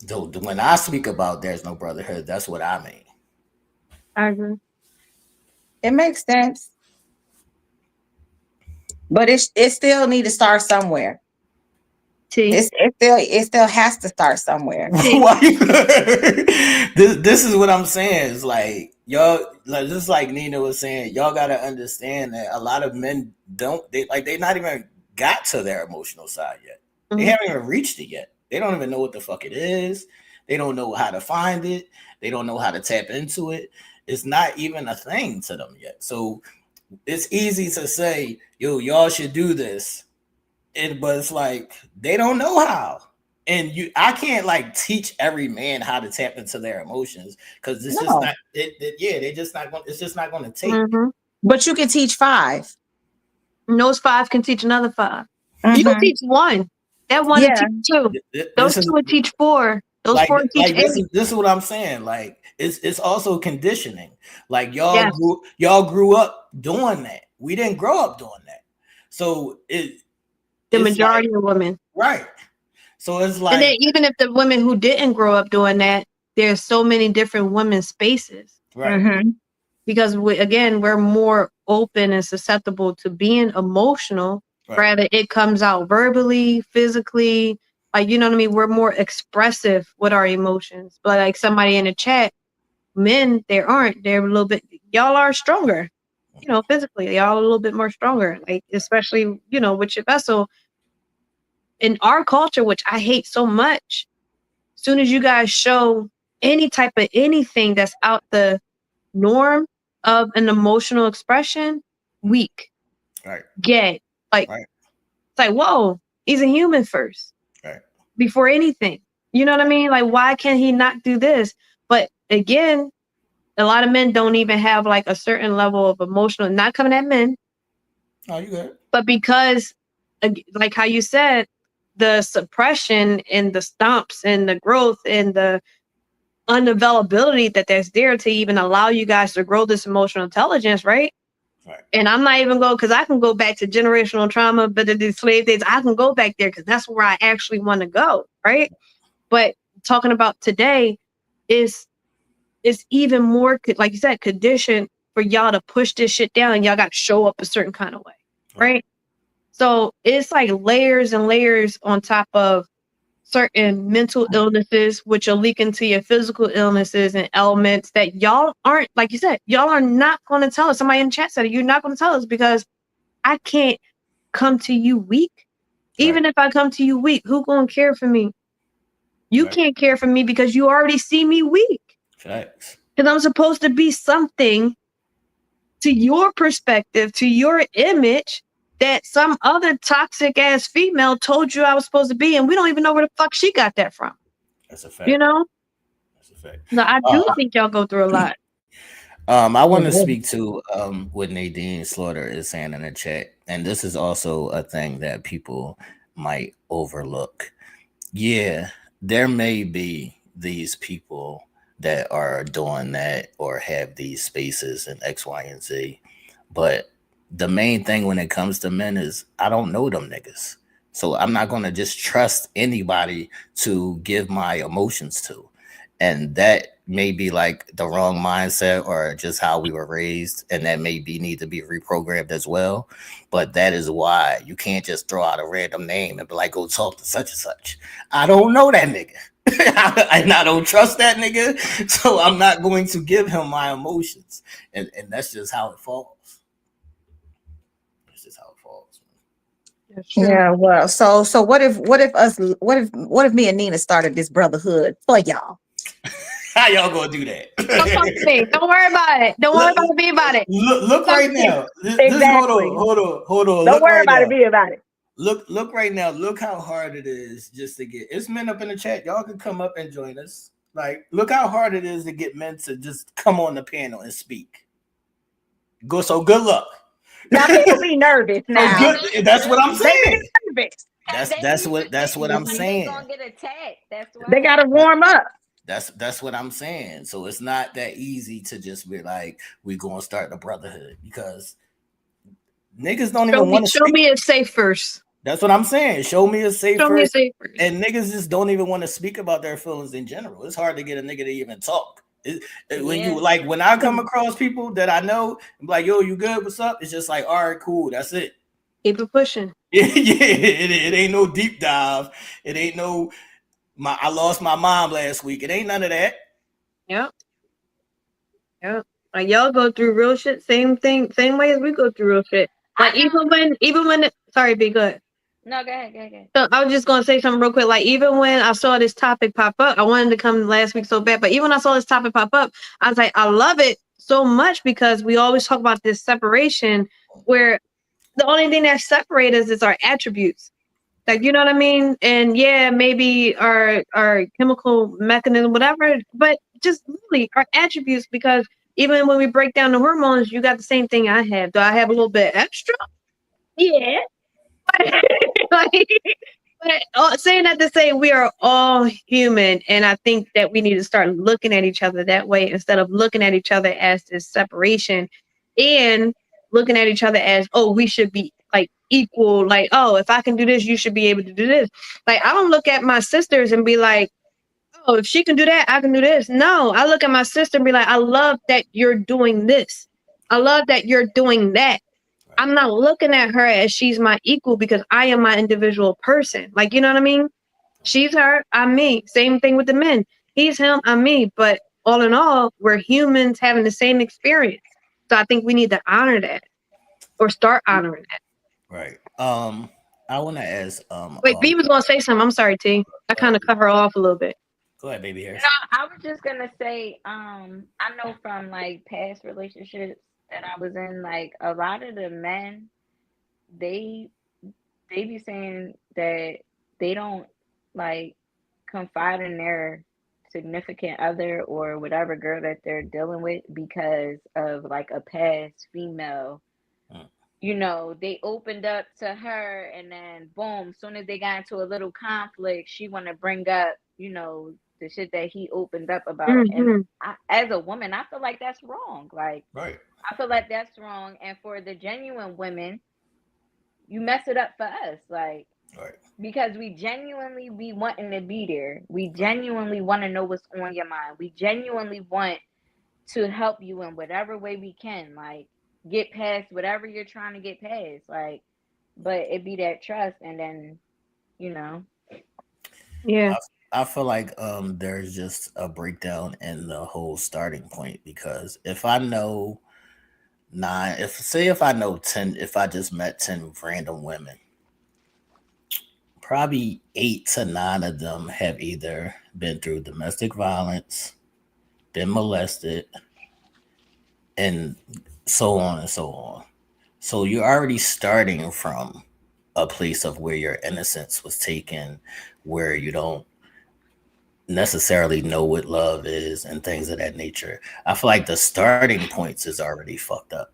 Though when I speak about there's no brotherhood, that's what I mean. I agree. It makes sense, but it still need to start somewhere. T. It still has to start somewhere. Why this is what I'm saying. It's like y'all, like, just like Nina was saying, y'all gotta understand that a lot of men they not even got to their emotional side yet. They haven't even reached it yet. They don't even know what the fuck it is. They don't know how to find it. They don't know how to tap into it. It's not even a thing to them yet. So it's easy to say, yo, y'all should do this. but it's like they don't know how. And I can't like teach every man how to tap into their emotions because it's just No. not. They just not going. It's just not going to take. Mm-hmm. But you can teach 5. And those 5 can teach another 5. You can Mm-hmm. teach 1. That 1 will Yeah. teach 2. This Those 2 is will teach 4. Those like 4 will teach 8. this is what I'm saying. Like it's also conditioning. Like Yes. y'all grew up doing that. We didn't grow up doing that. So The it's majority like, of women. right. So it's And like then even if the women who didn't grow up doing that, there's so many different women's spaces. right. Mm-hmm. Because we're more open and susceptible to being emotional. Right. Rather it comes out verbally, physically, like, you know what I mean? We're more expressive with our emotions. But like somebody in the chat, men, they're a little bit, y'all are stronger, you know, physically, y'all are a little bit more stronger, like especially, you know, with your vessel. In our culture, which I hate so much, soon as you guys show any type of anything that's out the norm of an emotional expression, weak, Right. gay. Like, Right. it's like, whoa, he's a human first Right. before anything. You know what I mean? Like, why can't he not do this? But again, a lot of men don't even have like a certain level of emotional, not coming at men, Oh, you good. but because, like how you said, the suppression and the stomps and the growth and the unavailability that's there to even allow you guys to grow this emotional intelligence, right? Right. And I'm not even going because I can go back to generational trauma, but the slave days, I can go back there because that's where I actually want to go, right? But talking about today is even more, like you said, conditioned for y'all to push this shit down, and y'all got to show up a certain kind of way, right? So it's like layers and layers on top of certain mental illnesses, which will leak into your physical illnesses and elements that y'all aren't, like you said, y'all are not going to tell us. Somebody in the chat said it, you're not going to tell us because I can't come to you weak. Even if I come to you weak, who going to care for me? You Right. can't care for me because you already see me weak. Facts. Because I'm supposed to be something to your perspective, to your image, that some other toxic ass female told you I was supposed to be, and we don't even know where the fuck she got that from. That's a fact. You know? That's a fact. No, I do think y'all go through a lot. I want to speak to what Nadine Slaughter is saying in the chat, and this is also a thing that people might overlook. Yeah, there may be these people that are doing that or have these spaces in X, Y, and Z, but the main thing when it comes to men is I don't know them niggas, so I'm not gonna just trust anybody to give my emotions to, and that may be like the wrong mindset or just how we were raised, and that maybe need to be reprogrammed as well. But that is why you can't just throw out a random name and be like, go talk to such and such. I don't know that nigga. And I don't trust that nigga. So I'm not going to give him my emotions. And that's just how it falls. That's just how it falls. Yeah, well, so what if me and Nina started this brotherhood for y'all? How y'all gonna do that? Don't talk to me. Don't worry about it. Don't worry about me about it. Look right now. Exactly. Hold on. Don't Look worry right about now. it. Be about it. Look right now. Look how hard it is just to get. It's men up in the chat. Y'all can come up and join us. Like, look how hard it is to get men to just come on the panel and speak. So good luck. Now people be nervous now. That's what I'm They saying. be nervous. That's what I'm Like saying. they gonna get attacked. That's why They gotta warm up. That's what I'm saying. So it's not that easy to just be like, we gonna start the brotherhood because niggas don't even want to Show speak. me it's safe first. That's what I'm saying. Show me a safe Show me first. it's safe first. And niggas just don't even want to speak about their feelings in general. It's hard to get a nigga to even talk. When you like, when I come across people that I know, I'm like, yo, you good? What's up? It's just like, all right, cool. That's it. Keep it pushing. It ain't no deep dive. It ain't no I lost my mom last week. It ain't none of that. Yep. Like y'all go through real shit. Same thing. Same way as we go through real shit. Like even when sorry, be good. No, go ahead. So I was just gonna say something real quick. Like even when I saw this topic pop up, I wanted to come last week so bad. But even when I saw this topic pop up, I was like, I love it so much because we always talk about this separation where the only thing that separates us is our attributes. Like, you know what I mean? And yeah, maybe our chemical mechanism, whatever, but just really our attributes, because even when we break down the hormones, you got the same thing I have. Do I have a little bit extra? Yeah. like, but saying that to say we are all human, and I think that we need to start looking at each other that way instead of looking at each other as this separation, and looking at each other as, oh, we should be like equal. Like, oh, if I can do this, you should be able to do this. Like, I don't look at my sisters and be like, oh, if she can do that, I can do this. No, I look at my sister and be like, I love that you're doing this. I love that you're doing that. Right. I'm not looking at her as she's my equal, because I am my individual person. Like, you know what I mean? She's her, I'm me. Same thing with the men. He's him, I'm me. But all in all, we're humans having the same experience. So I think we need to honor that, or start honoring that. Right. I want to ask. Wait, B was going to say something. I'm sorry, T. I Go ahead, kind of cut her off a little bit. go ahead, baby No, hairs. I was just gonna say, I know from like past relationships that I was in, like a lot of the men, they they be saying that they don't like confide in their significant other or whatever girl that they're dealing with because of like a past female. Mm. They opened up to her, and then boom, soon as they got into a little conflict, she want to bring up, the shit that he opened up about. And Hmm. as a woman, I feel like that's wrong. Like, Right. I feel like that's wrong. And for the genuine women, you mess it up for us. Like, Right. because we genuinely be wanting to be there. We Right. genuinely want to know what's on your mind. We genuinely want to help you in whatever way we can. Like, get past whatever you're trying to get past. Like, but it be that trust, and then, you know, Yeah. I feel like there's just a breakdown in the whole starting point, because if I know nine, if I know 10, if I just met 10 random women, probably 8 to 9 of them have either been through domestic violence, been molested, and so on and so on. So you're already starting from a place of where your innocence was taken, where you don't necessarily know what love is and things of that nature. I feel like the starting points is already fucked up.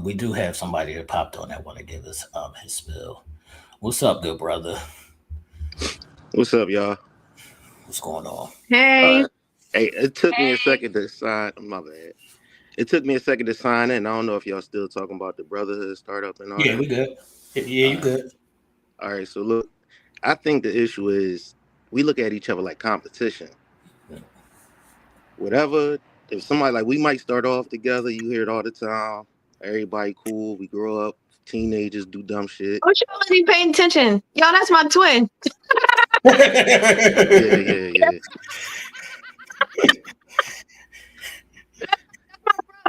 We do have somebody that popped on that want to give us his spill. What's up, good brother? What's up, y'all? What's going on? Hey. Hey, it took me a hey, second to sign. My bad. It took me a second to sign in. I don't know if y'all still talking about the brotherhood startup and all Yeah, that. we good. Yeah, All you right, good. all right. So look, I think the issue is we look at each other like competition. Whatever. If somebody like we might start off together, you hear it all the time. Everybody cool. We grow up. Teenagers do dumb shit. Oh, she wasn't even paying attention. Y'all, that's my twin. Yeah, yeah, yeah,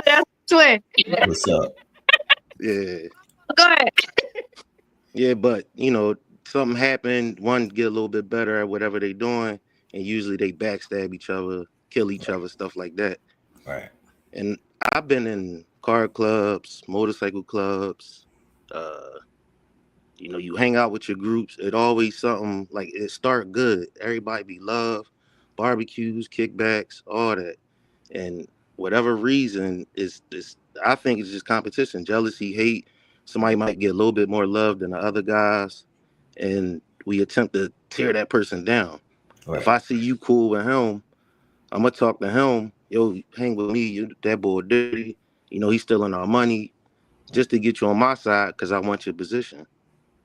That's my twin. What's up? yeah, Go ahead. yeah. But something happened. One get a little bit better at whatever they doing, and usually they backstab each other, kill each Right, other, stuff like that. right, And I've been in car clubs, motorcycle clubs. Uh, you hang out with your groups. It always something like it start good. Everybody be love, barbecues, kickbacks, all that. And whatever reason is I think it's just competition, jealousy, hate. Somebody might get a little bit more love than the other guys, and we attempt to tear that person down. If right, I see you cool with him, I'm gonna talk to him. Yo, hang with me. You that boy dirty. He's stealing our money just to get you on my side because I want your position.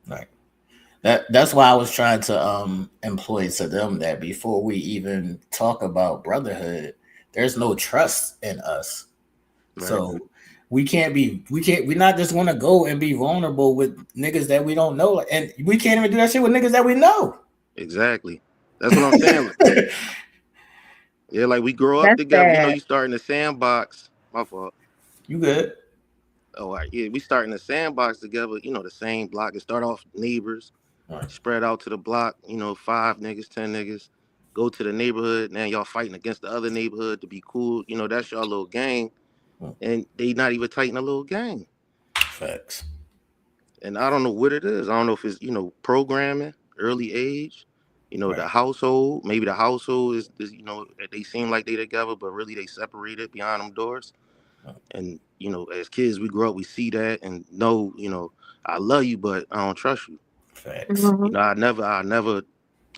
right. That's why I was trying to employ to them that before we even talk about brotherhood, there's no trust in us. Right. So we're not just gonna go and be vulnerable with niggas that we don't know. And we can't even do that shit with niggas that we know. Exactly. That's what I'm saying. Yeah, like we grow up That's together. sad. You start in the sandbox. My fault. You good. Oh, all right. Yeah, we start in the sandbox together. The same block. It start off neighbors, Right. spread out to the block. 5 niggas, 10 niggas. Go to the neighborhood. Now y'all fighting against the other neighborhood to be cool. That's y'all little gang, Mm, and they not even tighten a little gang. facts. And I don't know what it is. I don't know if it's, programming, early age, the Right. household. Maybe the household is they seem like they together, but really they separated behind them doors. And as kids, we grow up, we see that, and know, I love you, but I don't trust you. Facts. Mhm.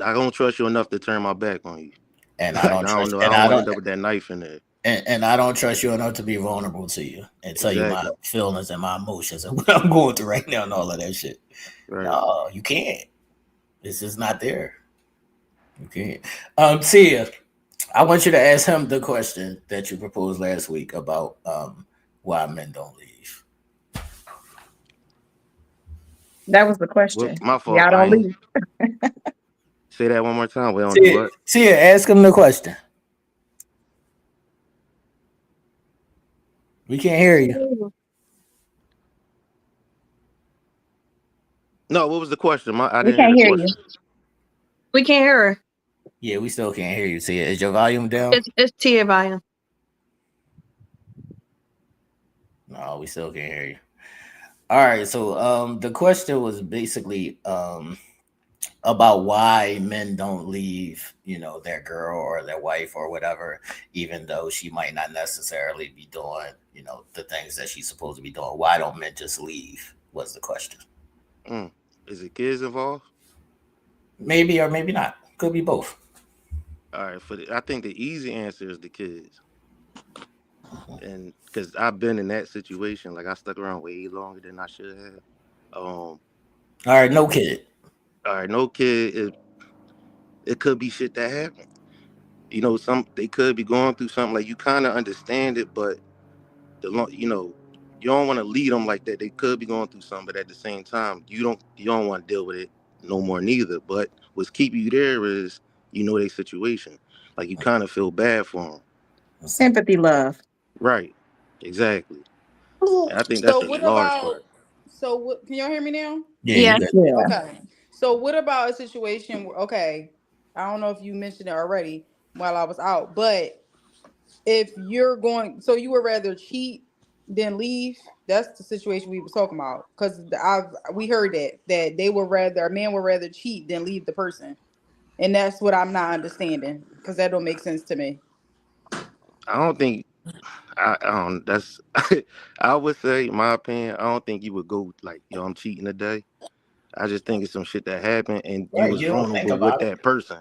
I don't trust you enough to turn my back on you. And I Like don't I don't trust, know, I and don't I want to don't, end up with that knife in there. and I don't trust you enough to be vulnerable to you and tell you my Exactly. feelings and my emotions and what I'm going through right now and all of that shit. Right. No, you can't. It's just not there. You can't. Tia, I want you to ask him the question that you proposed last week about why men don't leave. That was the Well, question. my fault. Y'all I don't ain't leave. say that one more time. We don't do Tia, what? Tia, ask him the question. We can't hear you. No, what was the question? I We didn't hear can't the hear you. question. We can't hear her. Yeah, we still can't hear you. Tia, is your volume down? It's Tia volume. No, we still can't hear you. All right, so the question was basically about why men don't leave, their girl or their wife or whatever, even though she might not necessarily be doing, the things that she's supposed to be doing. Why don't men just leave? Was the question. Mm. Is it kids involved? Maybe or maybe not. Could be both. All right. I think the easy answer is the kids, and because I've been in that situation, like I stuck around way longer than I should have. Um. All right, no kid. All right. No kid. It could be shit that happened. They could be going through something, like you kind of understand it, but you don't want to lead them like that. They could be going through something, but at the same time, you don't want to deal with it no more neither. But what's keeping you there is their situation. Like you kind of feel bad for them. Sympathy, love. Right. Exactly. And I think that's So a what large about? part. So what? Can y'all hear me now? Yeah, you Yeah. good. Yeah. Okay. So what about a situation where, okay, I don't know if you mentioned it already while I was out, but if you're going, so you would rather cheat than leave? That's the situation we was talking about. Because we heard that they would rather, a man would rather cheat than leave the person, and that's what I'm not understanding because that don't make sense to me. I don't think I don't. That's I would say, in my opinion, I don't think you would go like, yo, I'm cheating today. I just think it's some shit that happened and you Right, was you don't think vulnerable with about it. that person.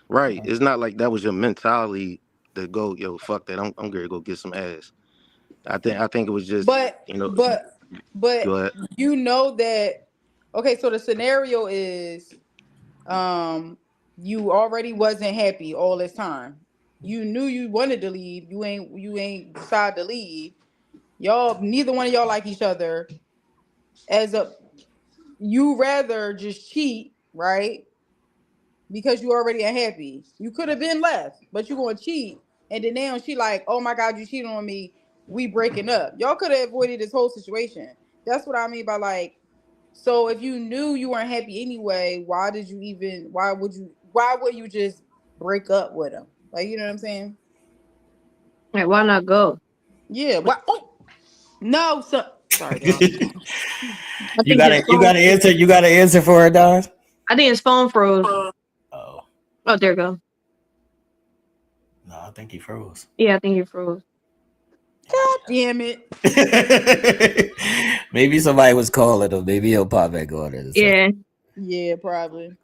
Right. It's not like that was your mentality to go, yo, fuck that. I'm gonna go get some ass. I think it was just, But you know, but go but ahead. you know that, okay, so the scenario is um you already wasn't happy all this time. You knew you wanted to leave. You ain't decided to leave. Y'all, neither one of y'all like each other. As a, you rather just cheat, right? Because you already unhappy. You could have been left, but you gonna cheat. And then now she like, oh my God, you cheated on me. We breaking up. Y'all could have avoided this whole situation. That's what I mean by like, so if you knew you weren't happy anyway, why would you just break up with him? Like, you know what I'm saying? Like, why not go? Yeah. Why? Oh no, so sorry, y'all. you I think his phone. gotta answer. You gotta answer for her, Don. I think his phone froze. Oh Oh, there you go. no, I think he froze. Yeah, I think he froze. God damn it. Maybe somebody was calling him. Maybe he'll pop back on in a second. Yeah. Yeah, probably.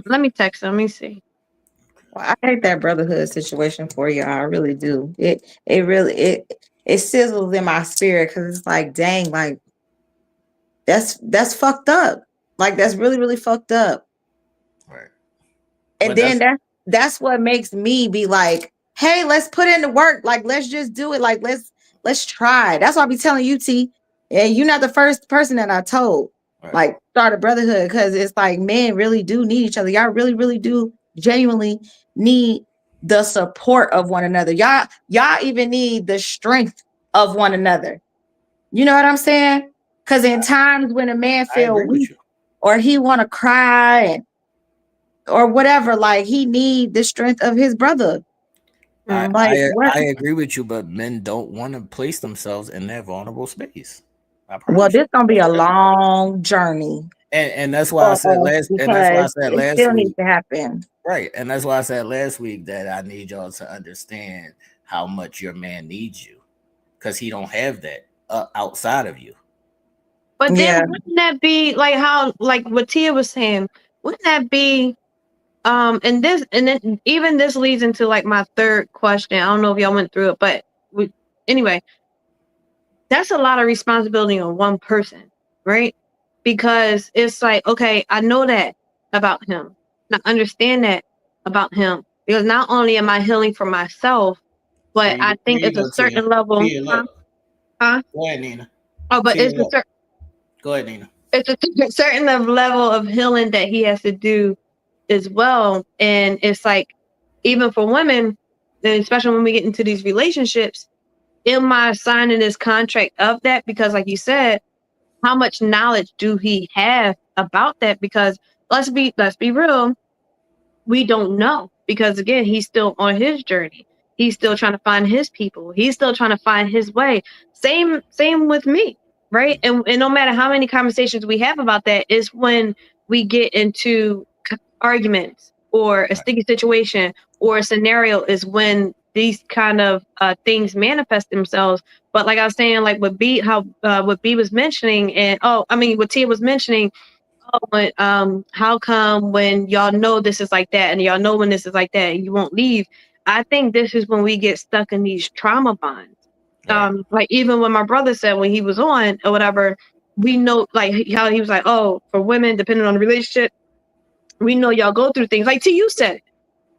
Let me text him. Let me see. Well, I hate that brotherhood situation for you. I really do. It really it sizzles in my spirit because it's like, dang, like that's fucked up. Like that's really really fucked up. Right. And But then that's that's what makes me be like, hey, let's put in the work. Like, let's just do it. Like, let's try. That's why I be telling you, T. And you're not the first person that I told. right. Like, start a brotherhood because it's like men really do need each other. Y'all really, really do genuinely need the support of one another. Y'all even need the strength of one another. You know what I'm saying? Because in times when a man I feel agree with weak you. or he want to cry and or whatever, like he need the strength of his brother. I, Mm. Like I what? I agree with you, but men don't want to place themselves in that vulnerable space. I Well, promise you. this gonna be a long journey And that's why I said last. And that's why I because said it last still needs week. to happen. Right. And that's why I said last week that I need y'all to understand how much your man needs you, because he don't have that outside of you. But then Yeah. wouldn't that be like how like what Tia was saying? Wouldn't that be and this and then even this leads into like my third question. I don't know if y'all went through it, but anyway, that's a lot of responsibility on one person, right? Because it's like, okay, I know that about him. I understand that about him. Because not only am I healing for myself, but I There think you it's a go, Tia. certain level. Tia, Huh? look. Huh? Go ahead, Nina. Oh, but Tia, look. Go ahead, Nina. it's a certain level of healing that he has to do as well. And it's like, even for women, and especially when we get into these relationships, am I signing this contract of that? Because, like you said, how much knowledge do he have about that? Because let's be real, we don't know, because again, he's still on his journey. He's still trying to find his people. He's still trying to find his way. Same with me, right? And no matter how many conversations we have about that, is when we get into arguments or a Right. sticky situation or a scenario, is when these kind of things manifest themselves. But like I was saying, like what B was mentioning, and I mean what Tia was mentioning, when, how come when y'all know this is like that and y'all know when this is like that and you won't leave? I think this is when we get stuck in these trauma bonds. Right. Like even when my brother said when he was on or whatever, we know like how he was like, oh, for women, depending on the relationship, we know y'all go through things. Like to you said,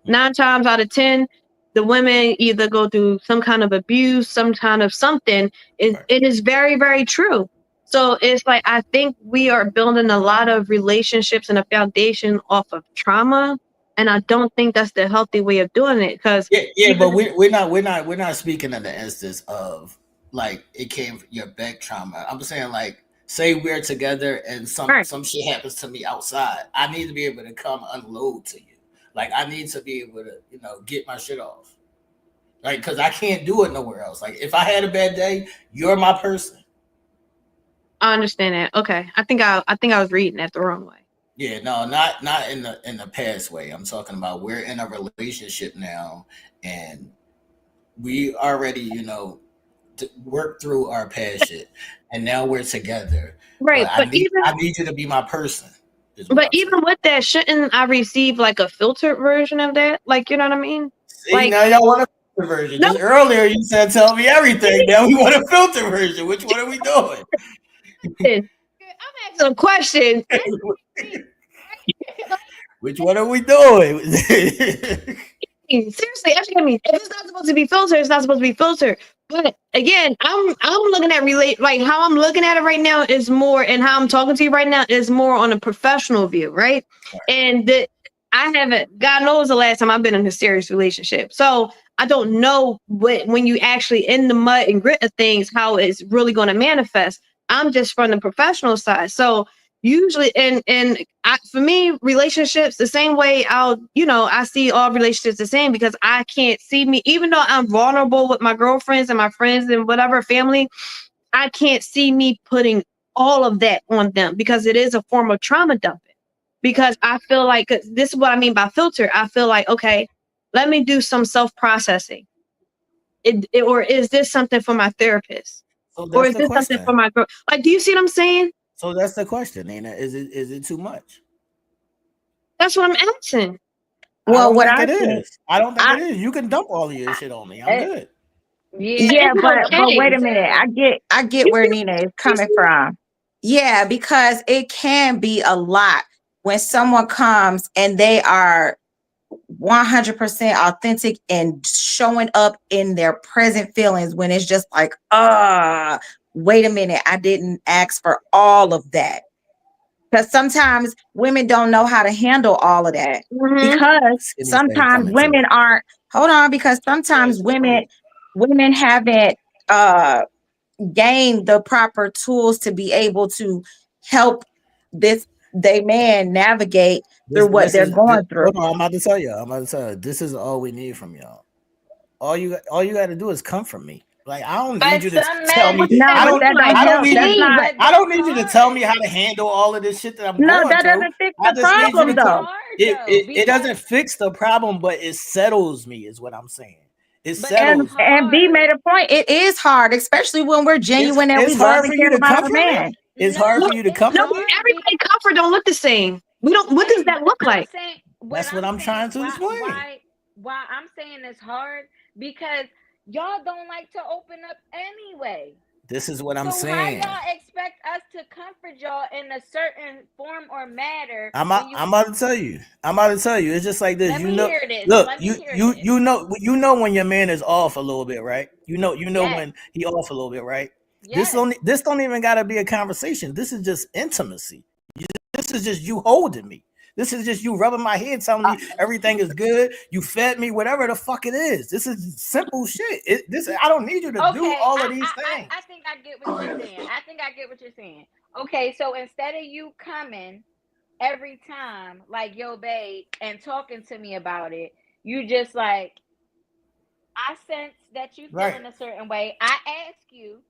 9 times out of 10, the women either go through some kind of abuse, some kind of something. Right. It is very, very true. So it's like I think we are building a lot of relationships and a foundation off of trauma, and I don't think that's the healthy way of doing it. Because Yeah, but even we're not speaking in the instance of like it came from your back trauma. I'm saying like say we're together and right, some shit happens to me outside. I need to be able to come unload to you. Like I need to be able to, get my shit off. Like because I can't do it nowhere else. Like if I had a bad day, you're my person. I understand that. Okay, I think I was reading that the wrong way. Yeah, no, not in the past way. I'm talking about we're in a relationship now, and we already, worked through our past shit, and now we're together. But Right, I need I need you to be my person. Is what but I'm saying. even with that, shouldn't I receive like a filtered version of that? Like, you know what I mean? See, Like, now y'all want a filter version. no, Just earlier you said tell me everything. Now we want a filter version. Which one are we doing? listen, I'm asking a question. Which one are we doing? Seriously, actually, I mean, if it's not supposed to be filtered, it's not supposed to be filtered. But again, I'm looking at relate like how I'm looking at it right now is more, and how I'm talking to you right now is more on a professional view, right? And that I haven't, God knows the last time I've been in a serious relationship, so I don't know what when you actually in the mud and grit of things how it's really going to manifest. I'm just from the professional side, so usually for me relationships the same way I see all relationships the same, because I can't see me, even though I'm vulnerable with my girlfriends and my friends and whatever family, I can't see me putting all of that on them, because it is a form of trauma dumping. Because I feel like, 'cause this is what I mean by filter, I feel like, okay, let me do some self-processing. Or is this something for my therapist, So or that's is the this something for question. my girl? Like, do you see what I'm saying? So that's the question, Nina. Is it too much? That's what I'm asking. I Well, don't what think I it think, is. I don't think I it is. You can dump all of your shit on me. I'm Eh, good. yeah, yeah, It's but wait okay. a minute. I get You where see Nina is you coming see from. Yeah, because it can be a lot when someone comes and they are 100% authentic and showing up in their present feelings, when it's just like, wait a minute, I didn't ask for all of that. Because sometimes women don't know how to handle all of that. Mhm. Because Anything sometimes coming to women you. aren't, hold on, because Yeah, sometimes just go ahead. women haven't uh gained the proper tools to be able to help this they man navigate through what This they're is going through. hold on. I'm about to tell you. This is all we need from y'all. All you got to do is come from me. Like I don't need But you to some tell men, me. No, I but don't. that don't I don't help. need That's you. see, not. but I don't that's need you to tell me hard. how to handle all of this shit that I'm No, going that through. doesn't fix I the just need you But problem, to it's tell. though. hard It, though it it because doesn't fix the problem, but it settles me. Is what I'm saying. It but it's And settles me. B hard. made a point. It is hard, especially when we're It's genuine and it's we love hard and for care you to about our comfort me. man. It's No, hard for you to it's No, comfort me. hard. everybody comfort don't look the same. We don't. What does that look I'm like? saying what That's what I'm I'm saying. trying to explain. Why I'm saying it's hard because y'all don't like to open up anyway. This is what I'm So how saying. y'all expect us to comfort y'all in a certain form or matter I'm when about, you I'm about to tell you. I'm about to tell you. It's just like this. let You me know, hear this. look, Let me you hear you this. you know when your man is off a little bit, right? You know Yes. when he off a little bit, right? Yes. This don't even gotta be a conversation. This is just intimacy. This is just you holding me. This is just you rubbing my head, telling Uh, me everything is good. You fed me, whatever the fuck it is. This is simple shit. This I don't need you to do Okay, all of these I things. think I get what you're saying. I think I get what you're saying. Okay, so instead of you coming every time like yo babe and talking to me about it, you just like I sense that you Right. feeling a certain way. I ask you,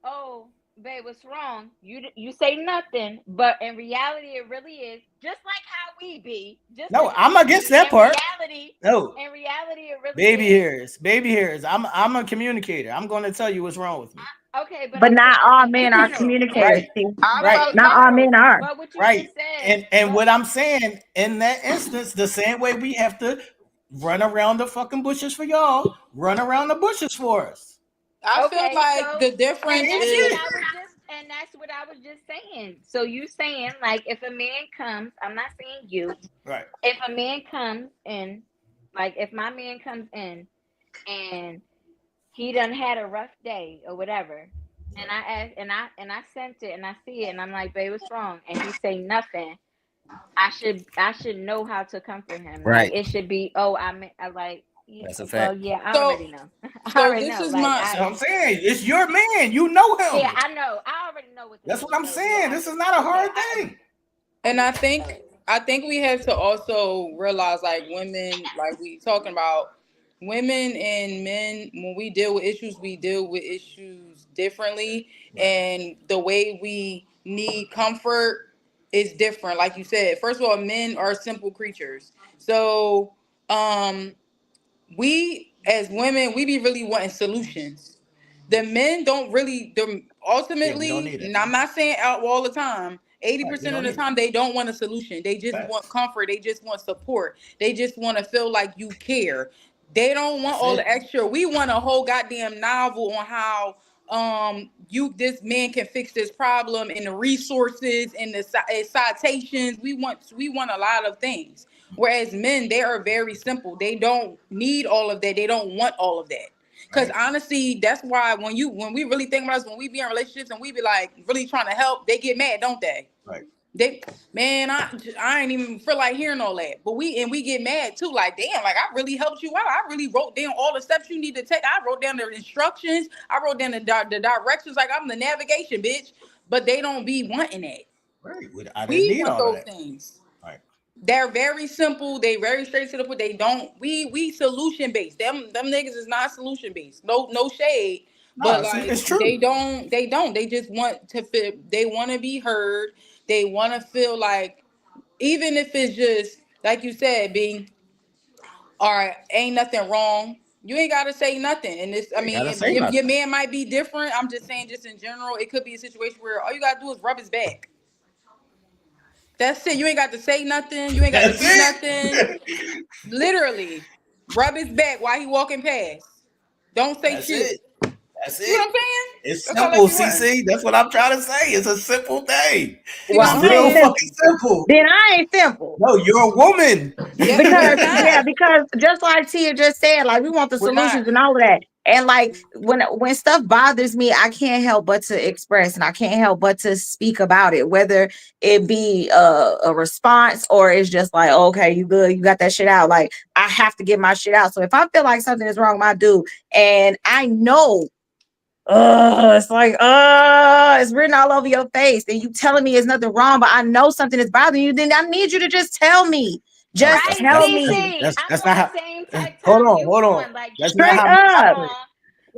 "Oh, babe, what's wrong?" You say nothing, but in reality, it really is just like how we be, just No, like how I'm we against be. that part. No, In reality, it really baby is. hairs, baby hairs. I'm a communicator. I'm going to tell you what's wrong with me. Okay, but but I'm not saying all in men are general, communicators. Right, See, I'm but right, about in not all general, men are. but what you right. just said, And but what I'm saying in that instance, the same way we have to run around the fucking bushes for y'all, run around the bushes for us. I feel okay, like so the difference is and that's what I was just saying. So you saying like if a man comes, I'm not saying you, Right. if a man comes in, like if my man comes in and he done had a rough day or whatever, and I ask and I sent it and I see it and I'm like, babe, what's wrong? And he say nothing. I should know how to comfort him. Like Right. it should be, oh, I like, That's a well, fact. yeah, I so. already know. I So already this know. is Like my. So I'm saying it's your man. You know yeah, him. I know. I already know what to That's do. what I'm So yeah, saying. This is not a okay, hard thing. I And get that. I think we have to also realize like women, like we talking about women and men, when we deal with issues, we deal with issues differently. Right. And the way we need comfort is different. Like you said, first of all, men are simple creatures. So um we as women, we be really wanting solutions. The men don't really, Yeah, we don't ultimately, need it. and I'm not saying out all the time, Right. We 80% of don't the need it. time they don't want a solution. They just want Facts. comfort. They just want support. They just want to feel like you care. They don't want That's all it. the extra. We want a whole goddamn novel on how you this man can fix this problem and the resources and the citations. We want a lot of things. Whereas men, they are very simple. They don't need all of that. They don't want all of that. Cause Right. honestly, that's why when we really think about us, when we be in relationships and we be like really trying to help, they get mad, don't they? Right. They man, I ain't even feel like hearing all that. But we get mad too, like damn, like I really helped you out. I really wrote down all the steps you need to take. I wrote down the instructions. I wrote down the directions. Like I'm the navigation bitch. But they don't be wanting that. Right. I didn't We need want all of those that. things. Right. They're very simple. They very straight to the point. They don't. We solution based. Them niggas is not solution based. No shade. No, But like it's true. they just want to feel. They want to be heard. They want to feel like even if it's just like you said, being all right, ain't nothing wrong. You ain't gotta say nothing. And this, I You gotta mean, say your nothing. man might be different. I'm just saying, just in general, it could be a situation where all you gotta do is rub his back. That's it. You ain't got to say nothing. You ain't got to That's do nothing. it. Literally, rub his back while he walking past. Don't say That's shit. it. That's See what it. I'm saying? It's That's all that simple, be wanting. CC. That's what I'm trying to say. It's a simple thing. See what Well, It's I'm I real ain't saying? simple. fucking simple. Then I ain't simple. No, you're a woman. Yeah, we're Because not. yeah, because just like Tia just said, like we want the We're not. solutions and all of that. And like when stuff bothers me, I can't help but to express and I can't help but to speak about it, whether it be a response or it's just like, okay, you good, you got that shit out. Like I have to get my shit out. So if I feel like something is wrong with my dude, and I know it's like, it's written all over your face. And you telling me there's nothing wrong, but I know something is bothering you. Then I need you to just tell me. No, Just Right, tell me CC. I'm that's on not the how. same type Hold time on, you hold on. on. Like, That's give me not straight a how men reason up. operate. wrong.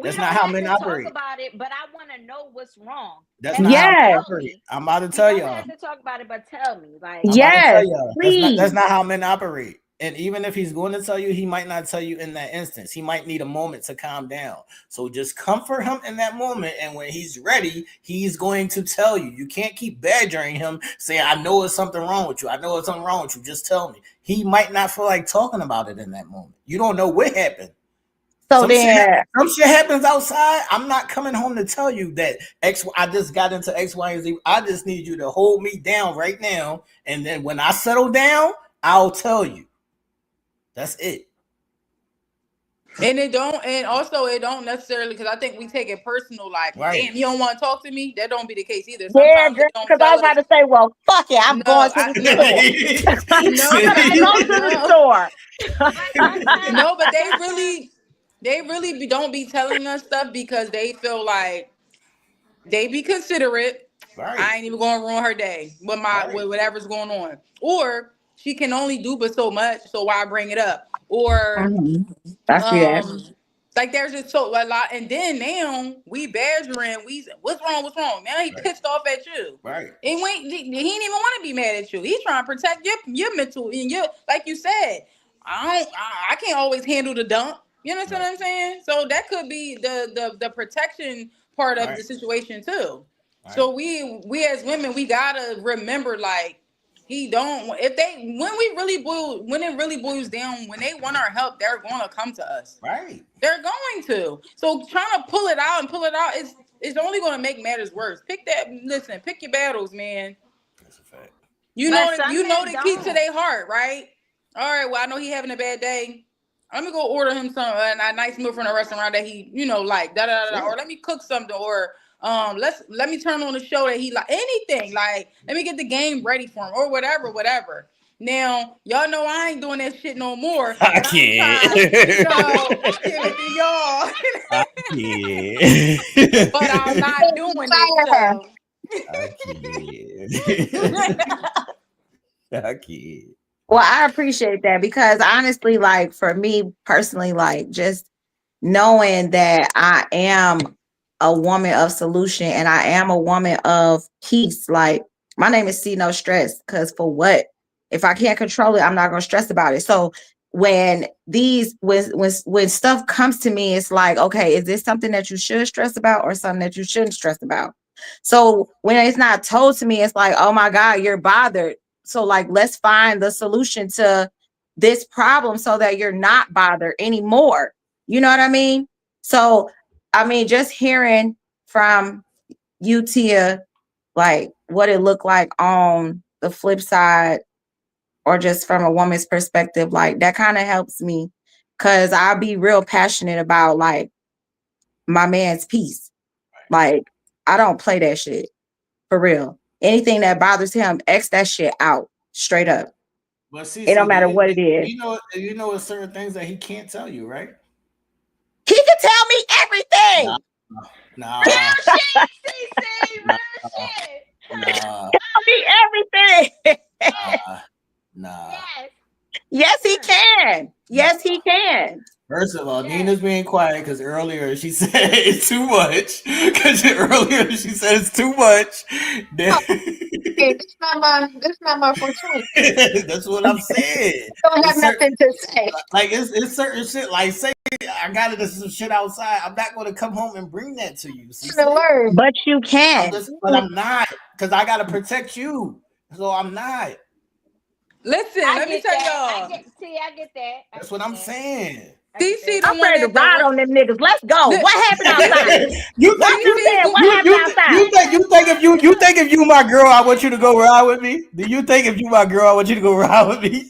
That's don't not how have men to talk operate. about it, but I want to know what's wrong. That's At not how least men Yes, tell operate. me. I'm about to We tell don't y'all. have to talk about it, but tell me. Like, I'm about to tell yes, y'all. please. That's not how men operate. And even if he's going to tell you, he might not tell you in that instance. He might need a moment to calm down. So just comfort him in that moment. And when he's ready, he's going to tell you. You can't keep badgering him saying, I know there's something wrong with you. I know there's something wrong with you. Just tell me. He might not feel like talking about it in that moment. You don't know what happened. So Some then, shit happens outside. I'm not coming home to tell you that I just got into X, Y, and Z. I just need you to hold me down right now. And then when I settle down, I'll tell you. That's it. And it don't, and also it don't necessarily, because I think we take it personal, like, Right. damn, you don't want to talk to me. That don't be the case either. yeah, Sometimes they girl, don't because I tell was about us. to say, well, fuck it, I'm No, going to the store. no, I'm gonna go to the no, store. no. But they really don't be telling us stuff because they feel like they be considerate. Right. I ain't even gonna ruin her day with Right. whatever's going on, or she can only do but so much. So why bring it up? Or Mhm. I see that. um like there's just so a lot, and then now we badgering, what's wrong, now he Right. pissed off at you, Right. and he ain't even want to be mad at you. He's trying to protect your mental, and your, like you said, I can't always handle the dump. You understand Right. what I'm saying? So that could be the protection part of Right. the situation too. Right. So we as women, we gotta remember, like, he don't, if they, when it really boils down, when they want our help, they're gonna come to us. Right. They're going to. So trying to pull it out is only gonna make matters worse. Pick your battles, man. That's a fact. but some You know men the key to don't. their heart, right? All right, well, I know he having a bad day. Let me go order him some a nice meal from a restaurant that he, like, da da da, Sure. or let me cook something, or let me turn on a show that he like, anything, like, let me get the game ready for him, or whatever. Now, y'all know I ain't doing that shit no more, I but I'm can't. trying, give it to y'all. I can't. But I'm not doing it, Fire her. so I can't. I can't. Well, I appreciate that because honestly, like for me personally, like just knowing that I am a woman of solution and I am a woman of peace. Like my name is See No Stress, because for what? If I can't control it, I'm not gonna stress about it. So when stuff comes to me, it's like, okay, is this something that you should stress about or something that you shouldn't stress about? So when it's not told to me, it's like, oh my God, you're bothered. So like, let's find the solution to this problem so that you're not bothered anymore. You know what I mean? So, I mean, just hearing from you, Tia, like what it looked like on the flip side, or just from a woman's perspective, like that kind of helps me because I'll be real passionate about like my man's peace. Like, I don't play that shit for real. Anything that bothers him, X that shit out straight up. But see, It don't matter do what it is. you know, there's certain things that he can't tell you, right? He can tell me Nah, everything. nah, Real shit, CC, nah, real shit. nah, Tell me everything. nah, nah. Yes, Yes, he can. Nah. Yes, he can. First of all, yes. Nina's being quiet because earlier she said it's too much. Because earlier she said it's too much. Then- Hey, that's not my forte. That's what I'm saying. Don't have It's certain, nothing to say. like it's certain shit. Like say I got into some shit outside. I'm not going to come home and bring that to you. See, To learn. But you can. but I'm not because I got to protect you. So I'm not. listen, I let me get tell that. y'all. I get that. That's what I'm saying. CC the I'm one ready to at the ride on them niggas. Let's go. Li- What happened outside? you What think you CC said? go- What happened outside? you think if you my girl, I want you to go ride with me? Do you think if you my girl, I want you to go ride with me?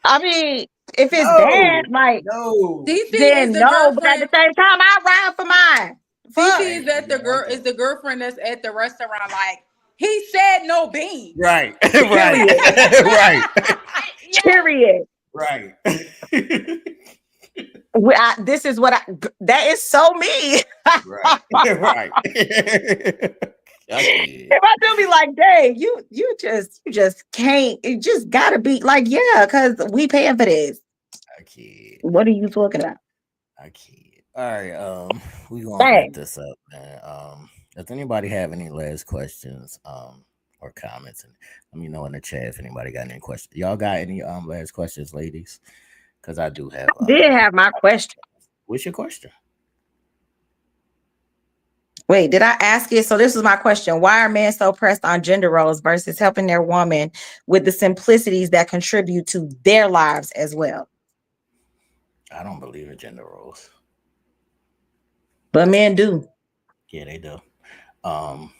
I mean, if it's bad, No, like, no. CC is then the no. But at the girlfriend. same time, I ride for mine. Fuck. CC I is ain't that thinking like is that. the girlfriend that's at the restaurant. Like, he said no beans. Right, right, Period. right, Yes. Period. right. This is what that is so me. Right, right. I can't. If I do be like, dang, you just can't. It just gotta be like, yeah, because we paying for this. I can't. What are you talking about? I can't. All right, we gonna wrap Dang. this up, man. Does anybody have any last questions, or comments? And let me know in the chat if anybody got any questions. Y'all got any last questions, ladies? Because I do have. Did have my question. What's your question? Wait, did I ask it? So this is my question. Why are men so pressed on gender roles versus helping their woman with the simplicities that contribute to their lives as well? I don't believe in gender roles. But men do. Yeah, they do. Um,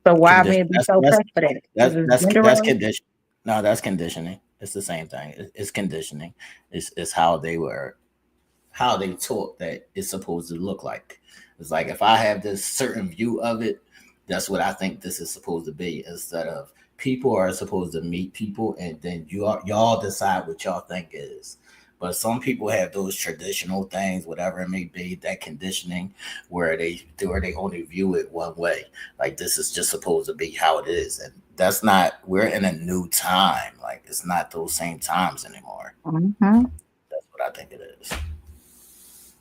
So why condition. men be so pressed for that? Because it's gender That's roles? condition. No, that's conditioning. It's the same thing. It's conditioning. It's how they taught that it's supposed to look like. It's like if I have this certain view of it, that's what I think this is supposed to be. Instead of people are supposed to meet people and then y'all decide what y'all think is. But some people have those traditional things, whatever it may be, that conditioning where they only view it one way. Like this is just supposed to be how it is. And that's not we're in a new time. Like it's not those same times anymore. Mm-hmm. That's what I think it is.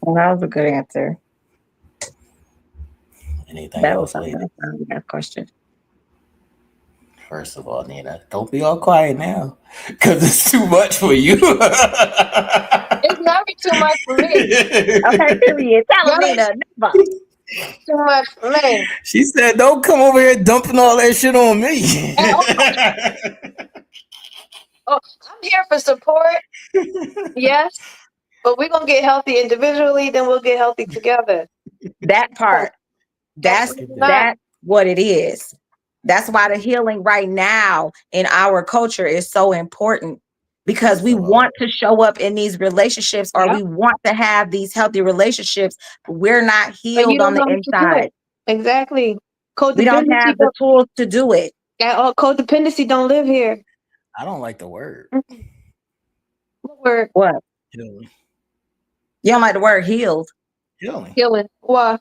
Well, that was a good answer. Anything That was else, something lady? else. That question. First of all, Nina, don't be all quiet now, because it's too much for you. It's never too much for me. Okay, period. Tell them, Y'all Nina. Never. too much for me. She said, "Don't come over here dumping all that shit on me." And, I'm here for support, yes, but we're gonna get healthy individually, then we'll get healthy together. That part. That's That's what it's Good not. that's what it is. That's why the healing right now in our culture is so important because First we of all, want to show up in these relationships or Yeah, we want to have these healthy relationships. But we're not but you healed don't on the know how to do inside. it. Exactly. We don't Codependency have the don't. tools to do it. Codependency don't live here. I don't like the word We're What? healing. You don't like the word healed. Healing, healing. Why?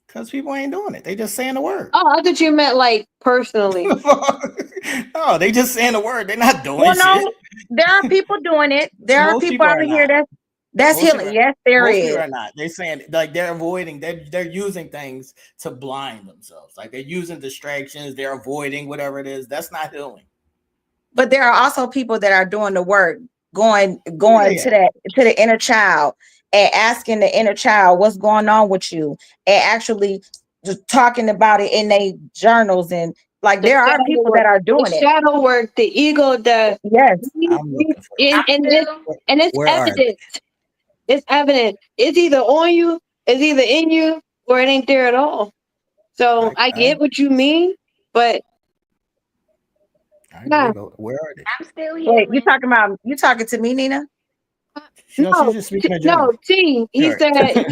because people ain't doing it. They just saying the word. Oh, I thought you meant like personally. No, they just saying the word. They're not doing Well, shit. no, there are people doing it. There are Most people people out are here not. that's Most people, healing. Yes, there most people is. are not. They're saying like they're avoiding. They're using things to blind themselves. Like they're using distractions. They're avoiding whatever it is. That's not healing. But there are also people that are doing the work, Where going they to at? the inner child and asking the inner child what's going on with you and actually just talking about it in their journals and like The there are shadow people work. that are The doing it. shadow work. The ego. Yes. I'm looking for the I feel And it's where are they? evident. It's evident. It's either on you, it's either in you, or it ain't there at all. So I I get what you mean, but agree, nah, but where are they? I'm still Wait, healing. you talking to me, Nina? She's no, just speaking in no. general. T. You're He right. said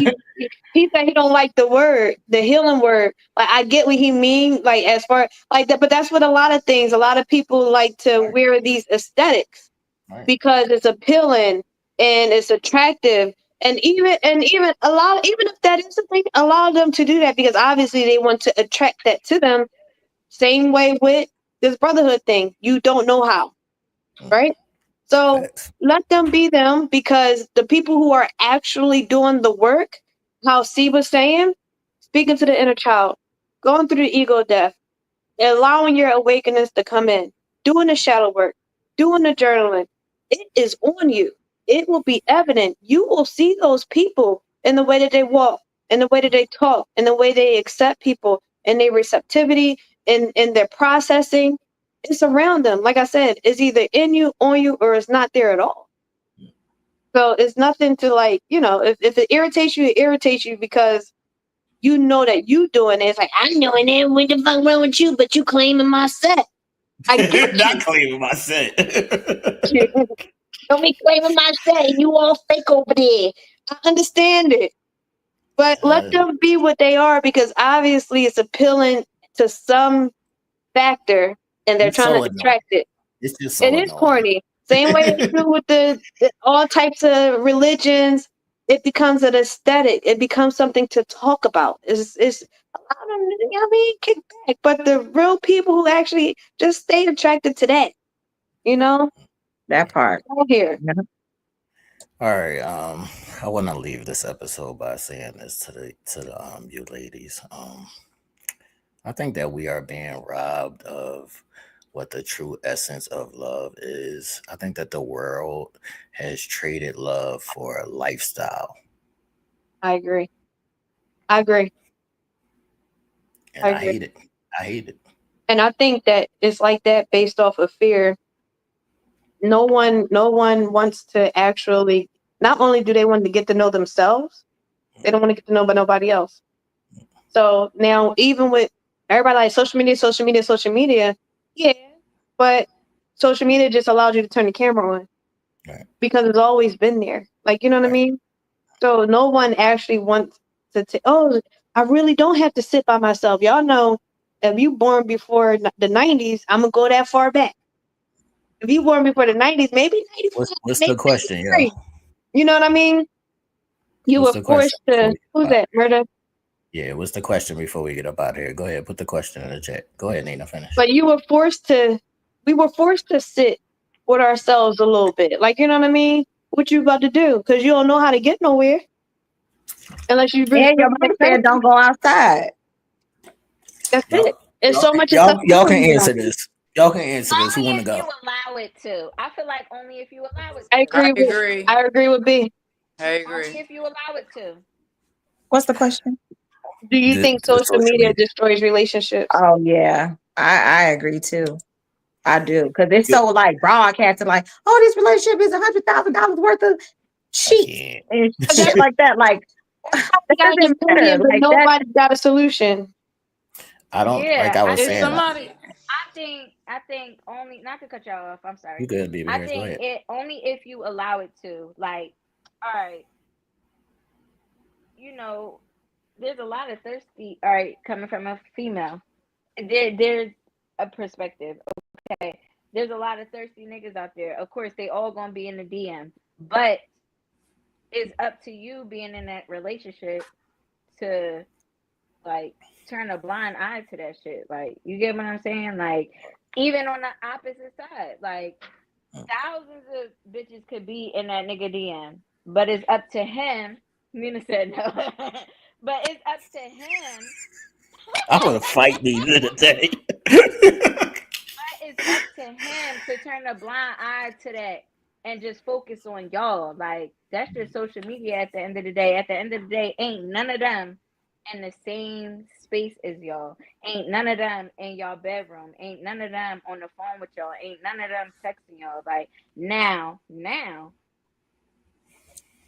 he said he don't like the word, the healing word. Like I get what he mean, like as far like that, but that's what a lot of things. A lot of people like to Right, wear these aesthetics right. because it's appealing and it's attractive. And even a lot, even if that is the thing, allow them to do that because obviously they want to attract that to them. Same way with this brotherhood thing. You don't know how, Mm, right? So facts. let them be them because the people who are actually doing the work, how C was saying, speaking to the inner child, going through the ego death, allowing your awakenings to come in, doing the shadow work, doing the journaling, it is on you. It will be evident. You will see those people in the way that they walk, in the way that they talk, in the way they accept people, in their receptivity, in their processing. It's around them. Like I said, it's either in you, on you, or it's not there at all. So it's nothing to like, if it irritates you, it irritates you because you know that you doing it. It's like, I'm doing it. What the fuck wrong with you? But you claiming my set. I get Not you. claiming my set. Don't be claiming my set. You all fake over there. I understand it. But let Uh, them be what they are because obviously it's appealing to some factor and they're it's trying to so annoying. attract it. It's just It so is annoying. corny. Same way they do with the all types of religions. It becomes an aesthetic. It becomes something to talk about. It's a lot of kick back. But the real people who actually just stay attracted to that, you know, That part. out here. Yeah. All right. I want to leave this episode by saying this to the you ladies. I think that we are being robbed of what the true essence of love is. I think that the world has traded love for a lifestyle, I agree. I agree. I and I agree. hate it. I hate it. And I think that it's like that based off of fear. No one wants to actually, not only do they want to get to know themselves, they don't want to get to know by nobody else. So now even with everybody like social media, social media, social media, yeah, but social media just allows you to turn the camera on Right. because it's always been there. Like, you know what I Right. mean? So no one actually wants to oh, I really don't have to sit by myself. Y'all know if you born before the 90s, I'm gonna go that far back. If you born before the 90s, maybe What's 95, what's maybe the question, yo? 93. You know what I mean? You What's were the question forced before to, we get who's up out that, of murder? here? Yeah, what's the question before we get up out of here? Go ahead, put the question in the chat. Go ahead, Nina, finish. But you were forced to, we were forced to sit with ourselves a little bit. Like, you know what I mean? What you about to do? Because you don't know how to get nowhere unless you really, And your really mama said don't go outside. that's it. Y'all, It's y'all, so much y'all can accessibility now. answer this. Y'all can answer this. Who Only want to if you go? allow it to. I feel like only if you allow it I to. I agree with, agree. I agree with B. I Only agree. if you allow it to. What's the question? Do you think The social social media media. destroys relationships? Oh yeah, I agree too. I do because it's Good. so like broadcasted, like, oh, this relationship is $100,000 worth of I sheets can't. and But shit like that. Like that got a doesn't matter. million, but Like that. nobody got a solution. I don't like Yeah, I I was If saying. think somebody, I think only not to cut y'all off. I'm You sorry. good, baby I hairs. Go think ahead. it only if you allow it to. Like, all right, you know, there's a lot of thirsty. All right, coming from a female, there's a perspective. Okay, there's a lot of thirsty niggas out there. Of course, they all gonna be in the DM, but it's up to you being in that relationship to like turn a blind eye to that shit. Like, you get what I'm saying? Like, even on the opposite side, like thousands of bitches could be in that nigga DM, but it's up to him. Mina said no, but it's up to him. I want to fight these today. But it's up to him to turn a blind eye to that and just focus on y'all. Like, that's just social media at the end of the day. At the end of the day, ain't none of them in the same space as y'all. Ain't none of them in y'all bedroom. Ain't none of them on the phone with y'all. Ain't none of them texting y'all. Like, now,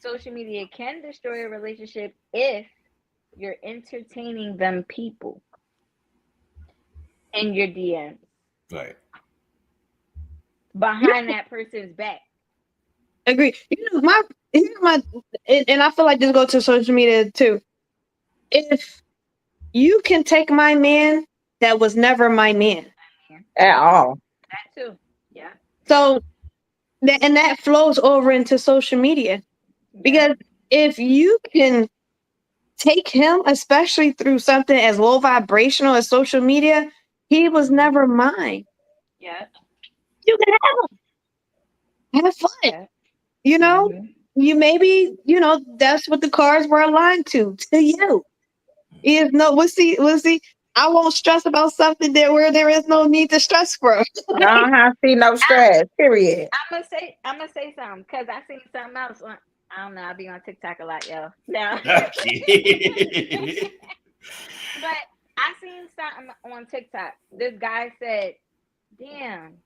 social media can destroy a relationship if you're entertaining them people in your DMs Right. behind that person's back. Agree. Here's my, and I feel like this goes to social media too. If you can take my man, that was never my man. At Yep, all. that too. Yeah, So that flows over into social media yeah. because if you can take him, especially through something as low vibrational as social media, he was Mhm. never mine. Yeah, You can have fun. yeah. You know, Mhm. you maybe, that's what the cards were aligned to you. Is no, we'll see. I won't stress about something that where there is no need to stress from. I see no stress. Period. I'm gonna say something because I seen something else on. I don't know. I be on TikTok a lot, yo. Now, I can't. but I seen something on TikTok. This guy said, "Damn,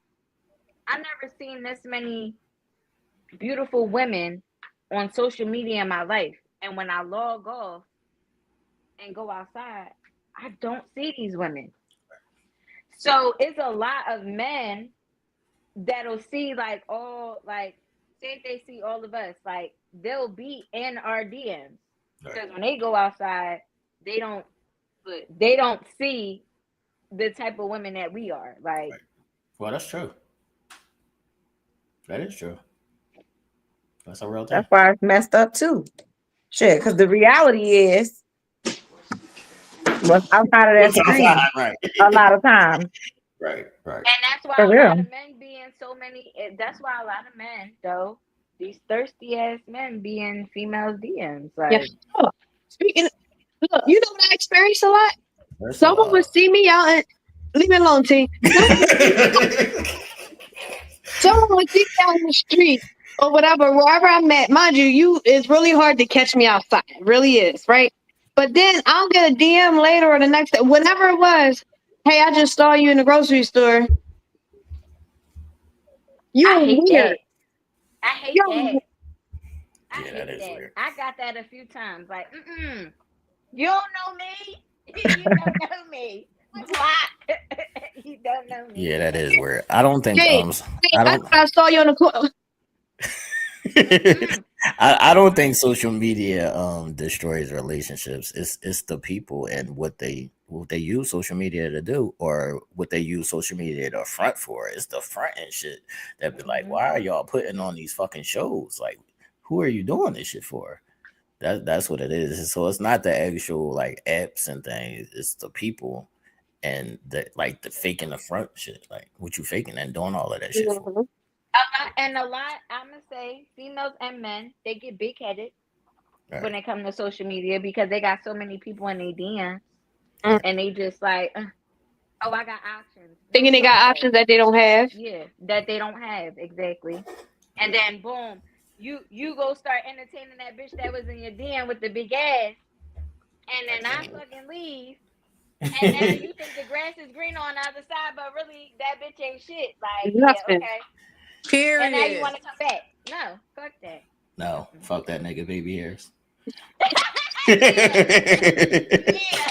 I never seen this many beautiful women on social media in my life, and when I log off and go outside, I don't see these women." So it's a lot of men that'll see like all like say if they see all of us, like they'll be in our DMs Right. because when they go outside, they don't they don't see the type of women that we are. Like, Right. Well, that's true. That is true. That's a real thing. That's why it's messed up too. Shit, because the reality is what's outside of that What's outside? screen Right. a lot of times. Right. Right. and that's why For a lot real. of men be in so many. That's why a lot of men though these thirsty ass men be in females' DMs. Yeah. Like, Oh, speaking. Look, you know what I experienced a lot. First of Someone would all, see me out and leave me alone, T. Someone would see me out in the street or whatever, wherever I'm at. Mind you, it's really hard to catch me outside. It really is, right? But then I'll get a DM later or the next day, whenever it was. Hey, I just saw you in the grocery store. I You're hate weird. that. I hate You're that. I yeah, that hate is that. weird. I got that a few times. Like, you don't know me. You don't know me. What? You don't know me. Yeah, that is weird. I don't think Hey, I I don't thought I saw you on the corner. I don't think social media destroys relationships. It's the people and what they use social media to do or what they use social media to front for. It's the front and shit that be like, why are y'all putting on these fucking shows? Like, who are you doing this shit for? That's what it is. So it's not the actual like apps and things. It's the people and the faking the front shit. Like what you faking and doing all of that shit for. Mhm. A lot, I'm gonna say, females and men, they get big headed Right. when it comes to social media because they got so many people in their DMs, Mm. and they just like, oh, I got options. No, Thinking they fuck got that. options that they don't have. Yeah, that they don't have exactly. And then boom, you go start entertaining that bitch that was in your DM with the big ass, and I then I can't fucking leave. And now you think the grass is green on the other side, but really that bitch ain't shit. Like, yeah, Nothing. okay. And now you Period. want to come back? No, fuck that. No, fuck that nigga baby hairs. Yeah, yeah.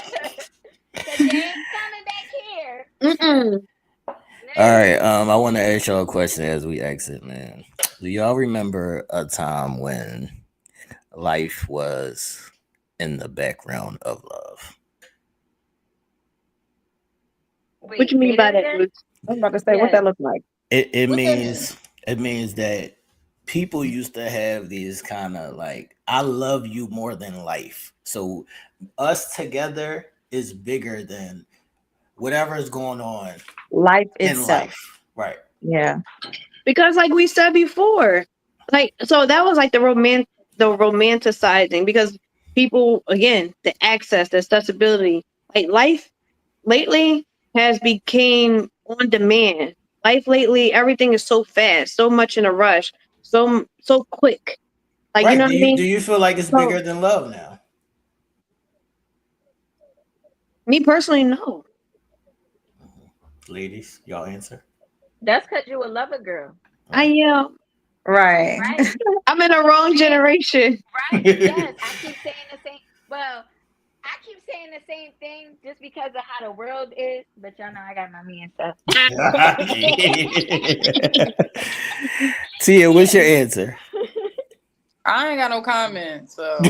Cause you ain't coming back here. Mm-mm. All No. right, I want to ask y'all a question as we exit, man. Do y'all remember a time when life was in the background of love? What Wait, you mean say by that that, again? Bruce? I was about to say what Yes. that look like. It What that mean? means that people used to have these kind of like I love you more than life. So us together is bigger than whatever is going on Life in itself. life. Right. Yeah. Because like we said before, like so that was like the romanticizing because people again the access, the accessibility, like life lately has became on demand. Life lately, everything is so fast, so much in a rush, so quick. Like you Right. know what I mean? Do you feel like it's So bigger than love now? me personally, no. Ladies, y'all answer. That's cause you a lover girl, I Right. Right. right? I'm in the wrong See, generation. right? Yes, I keep saying the same. Well, I keep saying the same thing just because of how the world is. But y'all know I got my me and stuff. Tia, what's Yeah. your answer? I ain't got no comment, so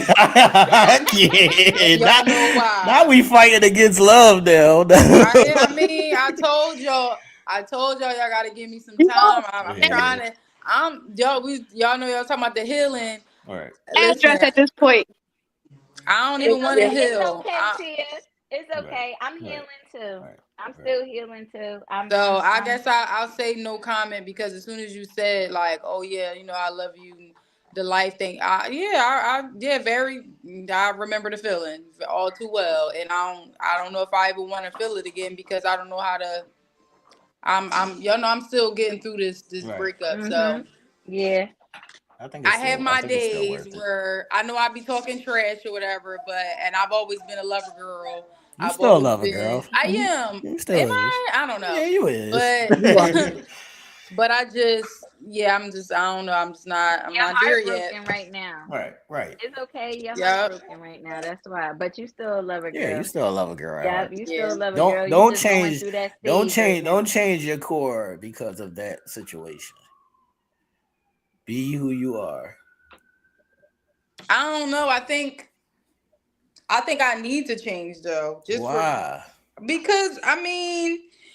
Yeah, y'all know why. now we fighting against love now. I mean, I told y'all, y'all got to give me some You know, time. I'm trying to. Y'all know y'all talking about the healing. All right. address Listen, at this point. I don't It's even want to Yeah. okay. It's heal. okay, Tia. It's Right. okay. I'm Right. healing too. Right. I'm Right. still healing too. So I guess I'll say no comment because as soon as you said like, oh yeah, I love you, the life thing. Yeah, very. I remember the feeling all too well, and I don't know if I ever want to feel it again because I don't know how to. I'm still getting through this Right. breakup. So Mm-hmm. Yeah. I have I my think it's still days worth it. where I know I be talking trash or whatever, and I've always been a lover girl. You I've still always love a been. girl. I am. You still Am is. I? I don't know. Yeah, you is. But You are. but I just I don't know. I'm Your not there heart yet. broken right now. Right. Right. It's okay. Your heart Yep. broken right now. That's why. But you still a lover Yeah, you girl. still love a girl at Yep. heart. You still Yeah. a lover girl. Don't You don't just going change through that stage right don't now. change your core because of that situation. Be who you are. I don't know. I think I need to change though. Just for Why? because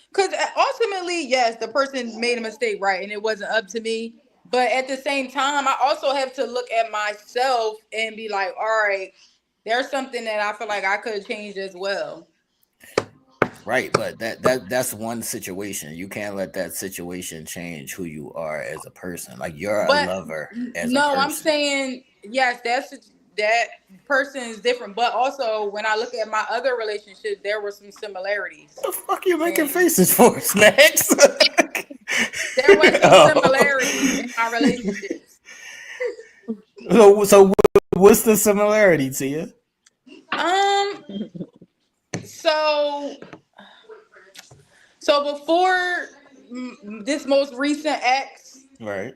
because ultimately, yes, the person made a mistake, right, and it wasn't up to me. But at the same time, I also have to look at myself and be like, all right, there's something that I feel like I could have changed as well. Right, but that's one situation. You can't let that situation change who you are as a person. Like you're a But lover as a no, I'm person. saying yes, that person is different. But also, when I look at my other relationship, there were some similarities, The fuck you making and faces for, Snacks? there was some Oh. similarities in my relationships. So what's the similarity to you? Um, so before this most recent ex, Right,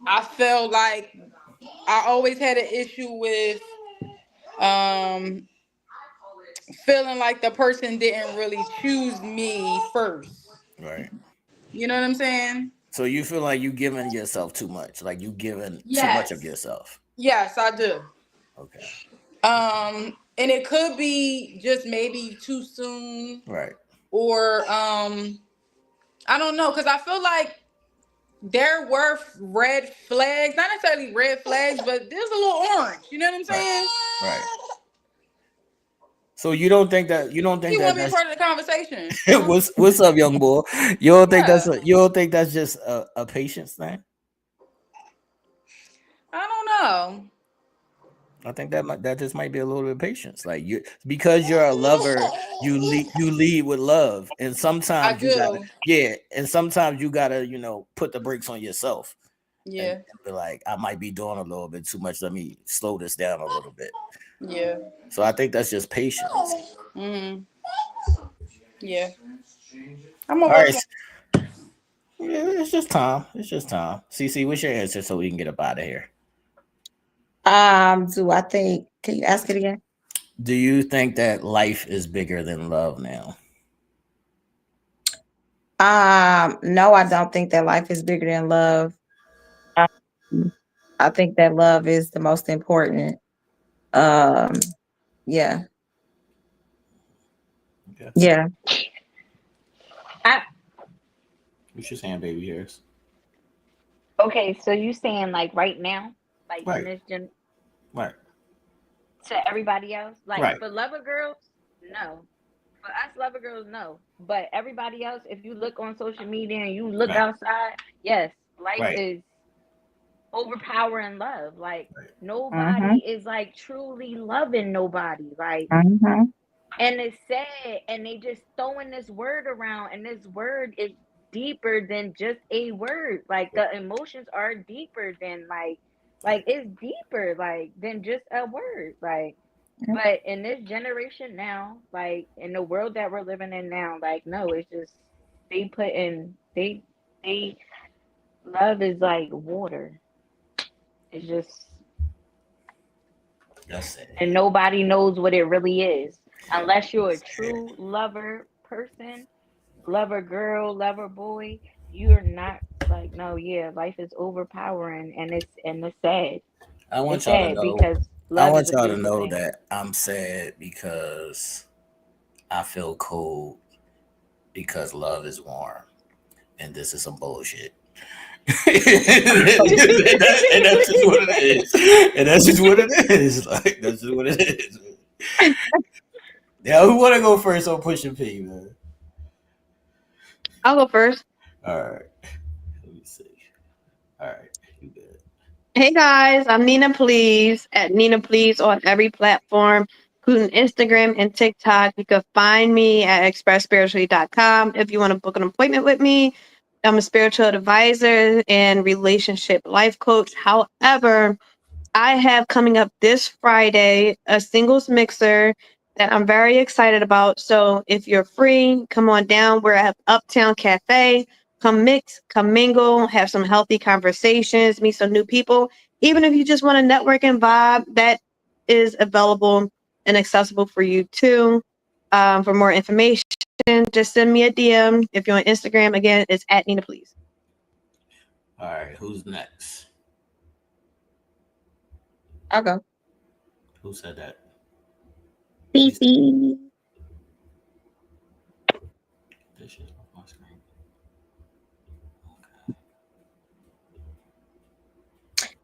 I felt like I always had an issue with um feeling like the person didn't really choose me first. right. You know what I'm saying? So you feel like you giving yourself too much, like you giving too much of Yes. yourself. Yes, I do. Okay, And it could be just maybe too soon, right. or I don't know, because I feel like there were red flags, not necessarily red flags, but there's a little orange. You know what I'm Right. saying? Right. So you don't think You want that to be a that's part of the conversation? what's up, young boy? Yeah. You don't think that's just a patience thing? I don't know. I think that just might be a little bit of patience. Like you, because you're a lover, you lead with love, and I sometimes you gotta, do. yeah, and sometimes you gotta put the brakes on yourself and Yeah. be like, I might be doing a little bit too much. Let me slow this down a little bit. Yeah. So I think that's just patience. Hmm. Yeah. I'm gonna All work right. on. Yeah, it's just time. It's just time. CC, what's your answer so we can get up out of here? Do I think? Can you ask it again? Do you think that life is bigger than love now? No, I don't think that life is bigger than love. Um, I think that love is the most important. Um, yeah, Okay. yeah. I, What's your saying, baby hairs? okay, so you saying like right now, like in Right. this Right. to everybody else, like Right. for lover girls, no. For us lover girls, no. But everybody else, if you look on social media and you look Right. outside, yes, life Right. is overpowering love. Like Right. nobody Mm-hmm, is like truly loving nobody. Like, mm-hmm. and it's sad, and they just throwing this word around, and this word is deeper than just a word. Like the emotions are deeper than like it's deeper like than just a word. Like, but in this generation now, like in the world that we're living in now, like no, it's just they put in they love is like water. It's just, That's it. and nobody knows what it really is unless you're a true lover person, lover girl, lover boy. You're not like, no, yeah, life is overpowering, and it's sad. I It's want y'all to sad know. because I love want is a y'all to beautiful know thing. that I'm sad because I feel cold because love is warm, and this is some bullshit. And that's just what it is. And that's just what it is. Like that's just what it is. Yeah, who want to go first on pushing P, man? I'll go first. All right, let me see. All right, you good? Hey guys, I'm Nina Please at Nina Please on every platform, including Instagram and TikTok. You can find me at expressspiritually.com if you want to book an appointment with me. I'm a spiritual advisor and relationship life coach. However, I have coming up this Friday a singles mixer that I'm very excited about. So if you're free, come on down. We're at Uptown Cafe. Come mix, come mingle, have some healthy conversations, meet some new people. Even if you just want to network and vibe, that is available and accessible for you too. For more information, just send me a DM. If you're on Instagram, again, it's at Nina Please. All right, who's next? I'll go. Who said that? CC. Cece. This shit's off my screen.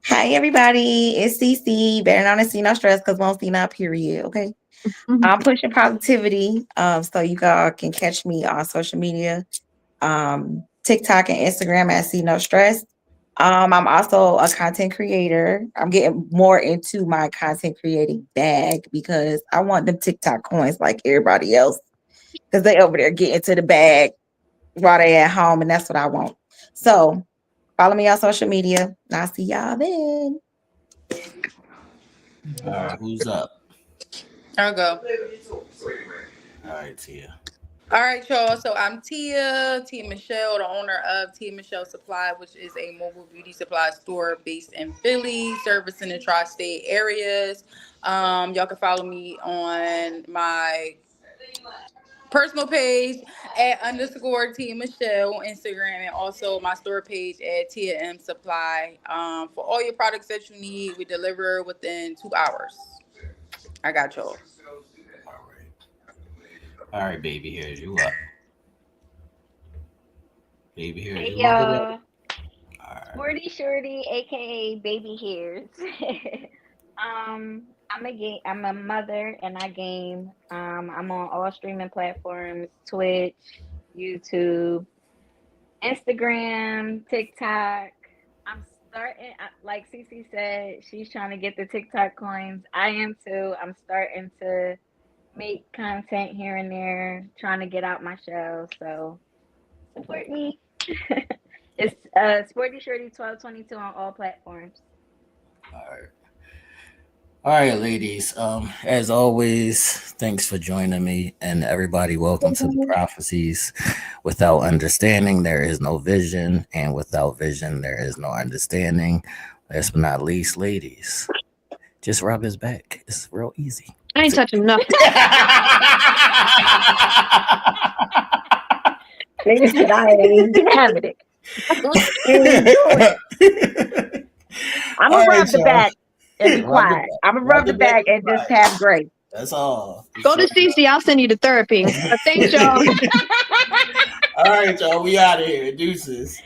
Hi everybody, it's Cece. Better not see no stress because won't see not period. Okay. I'm pushing positivity. So you all can catch me on social media, TikTok and Instagram at See No Stress. I'm also a content creator. I'm getting more into my content creating bag because I want them TikTok coins like everybody else. Because they over there getting to the bag while they at home, and that's what I want. So follow me on social media. And I'll see y'all then. All right, who's up? I'll go. All right, Tia. All right, y'all. So I'm Tia Michelle, the owner of Tia Michelle Supply, which is a mobile beauty supply store based in Philly, servicing the tri-state areas. Y'all can follow me on my personal page at _Tia Michelle on Instagram, and also my store page at Tia M Supply. For all your products that you need, we deliver within 2 hours. I got y'all. All right, baby hairs, you up? Baby hairs, Hey you up? y'all, All right. Sporty Shorty, aka Baby Hairs. I'm a mother and I game. I'm on all streaming platforms: Twitch, YouTube, Instagram, TikTok. I'm starting, like Cece said, she's trying to get the TikTok coins. I am too. I'm starting to make content here and there, trying to get out my shell. So support me. It's Sporty Shorty 1222 on all platforms. All right. All right, ladies. As always, thanks for joining me, and everybody, welcome to the prophecies. Without understanding, there is no vision, and without vision, there is no understanding. Last but not least, ladies, just rub his back. It's real easy. I ain't touching nothing. Nigga said I ain't having it. I'm All gonna right, rub the y'all. back and be Rub the quiet. back. I'm gonna Rub rub the the back back and and be just quiet. have grace. That's all. Go to CC. I'll send you the therapy. Thanks, y'all. All right, y'all. We out of here. Deuces.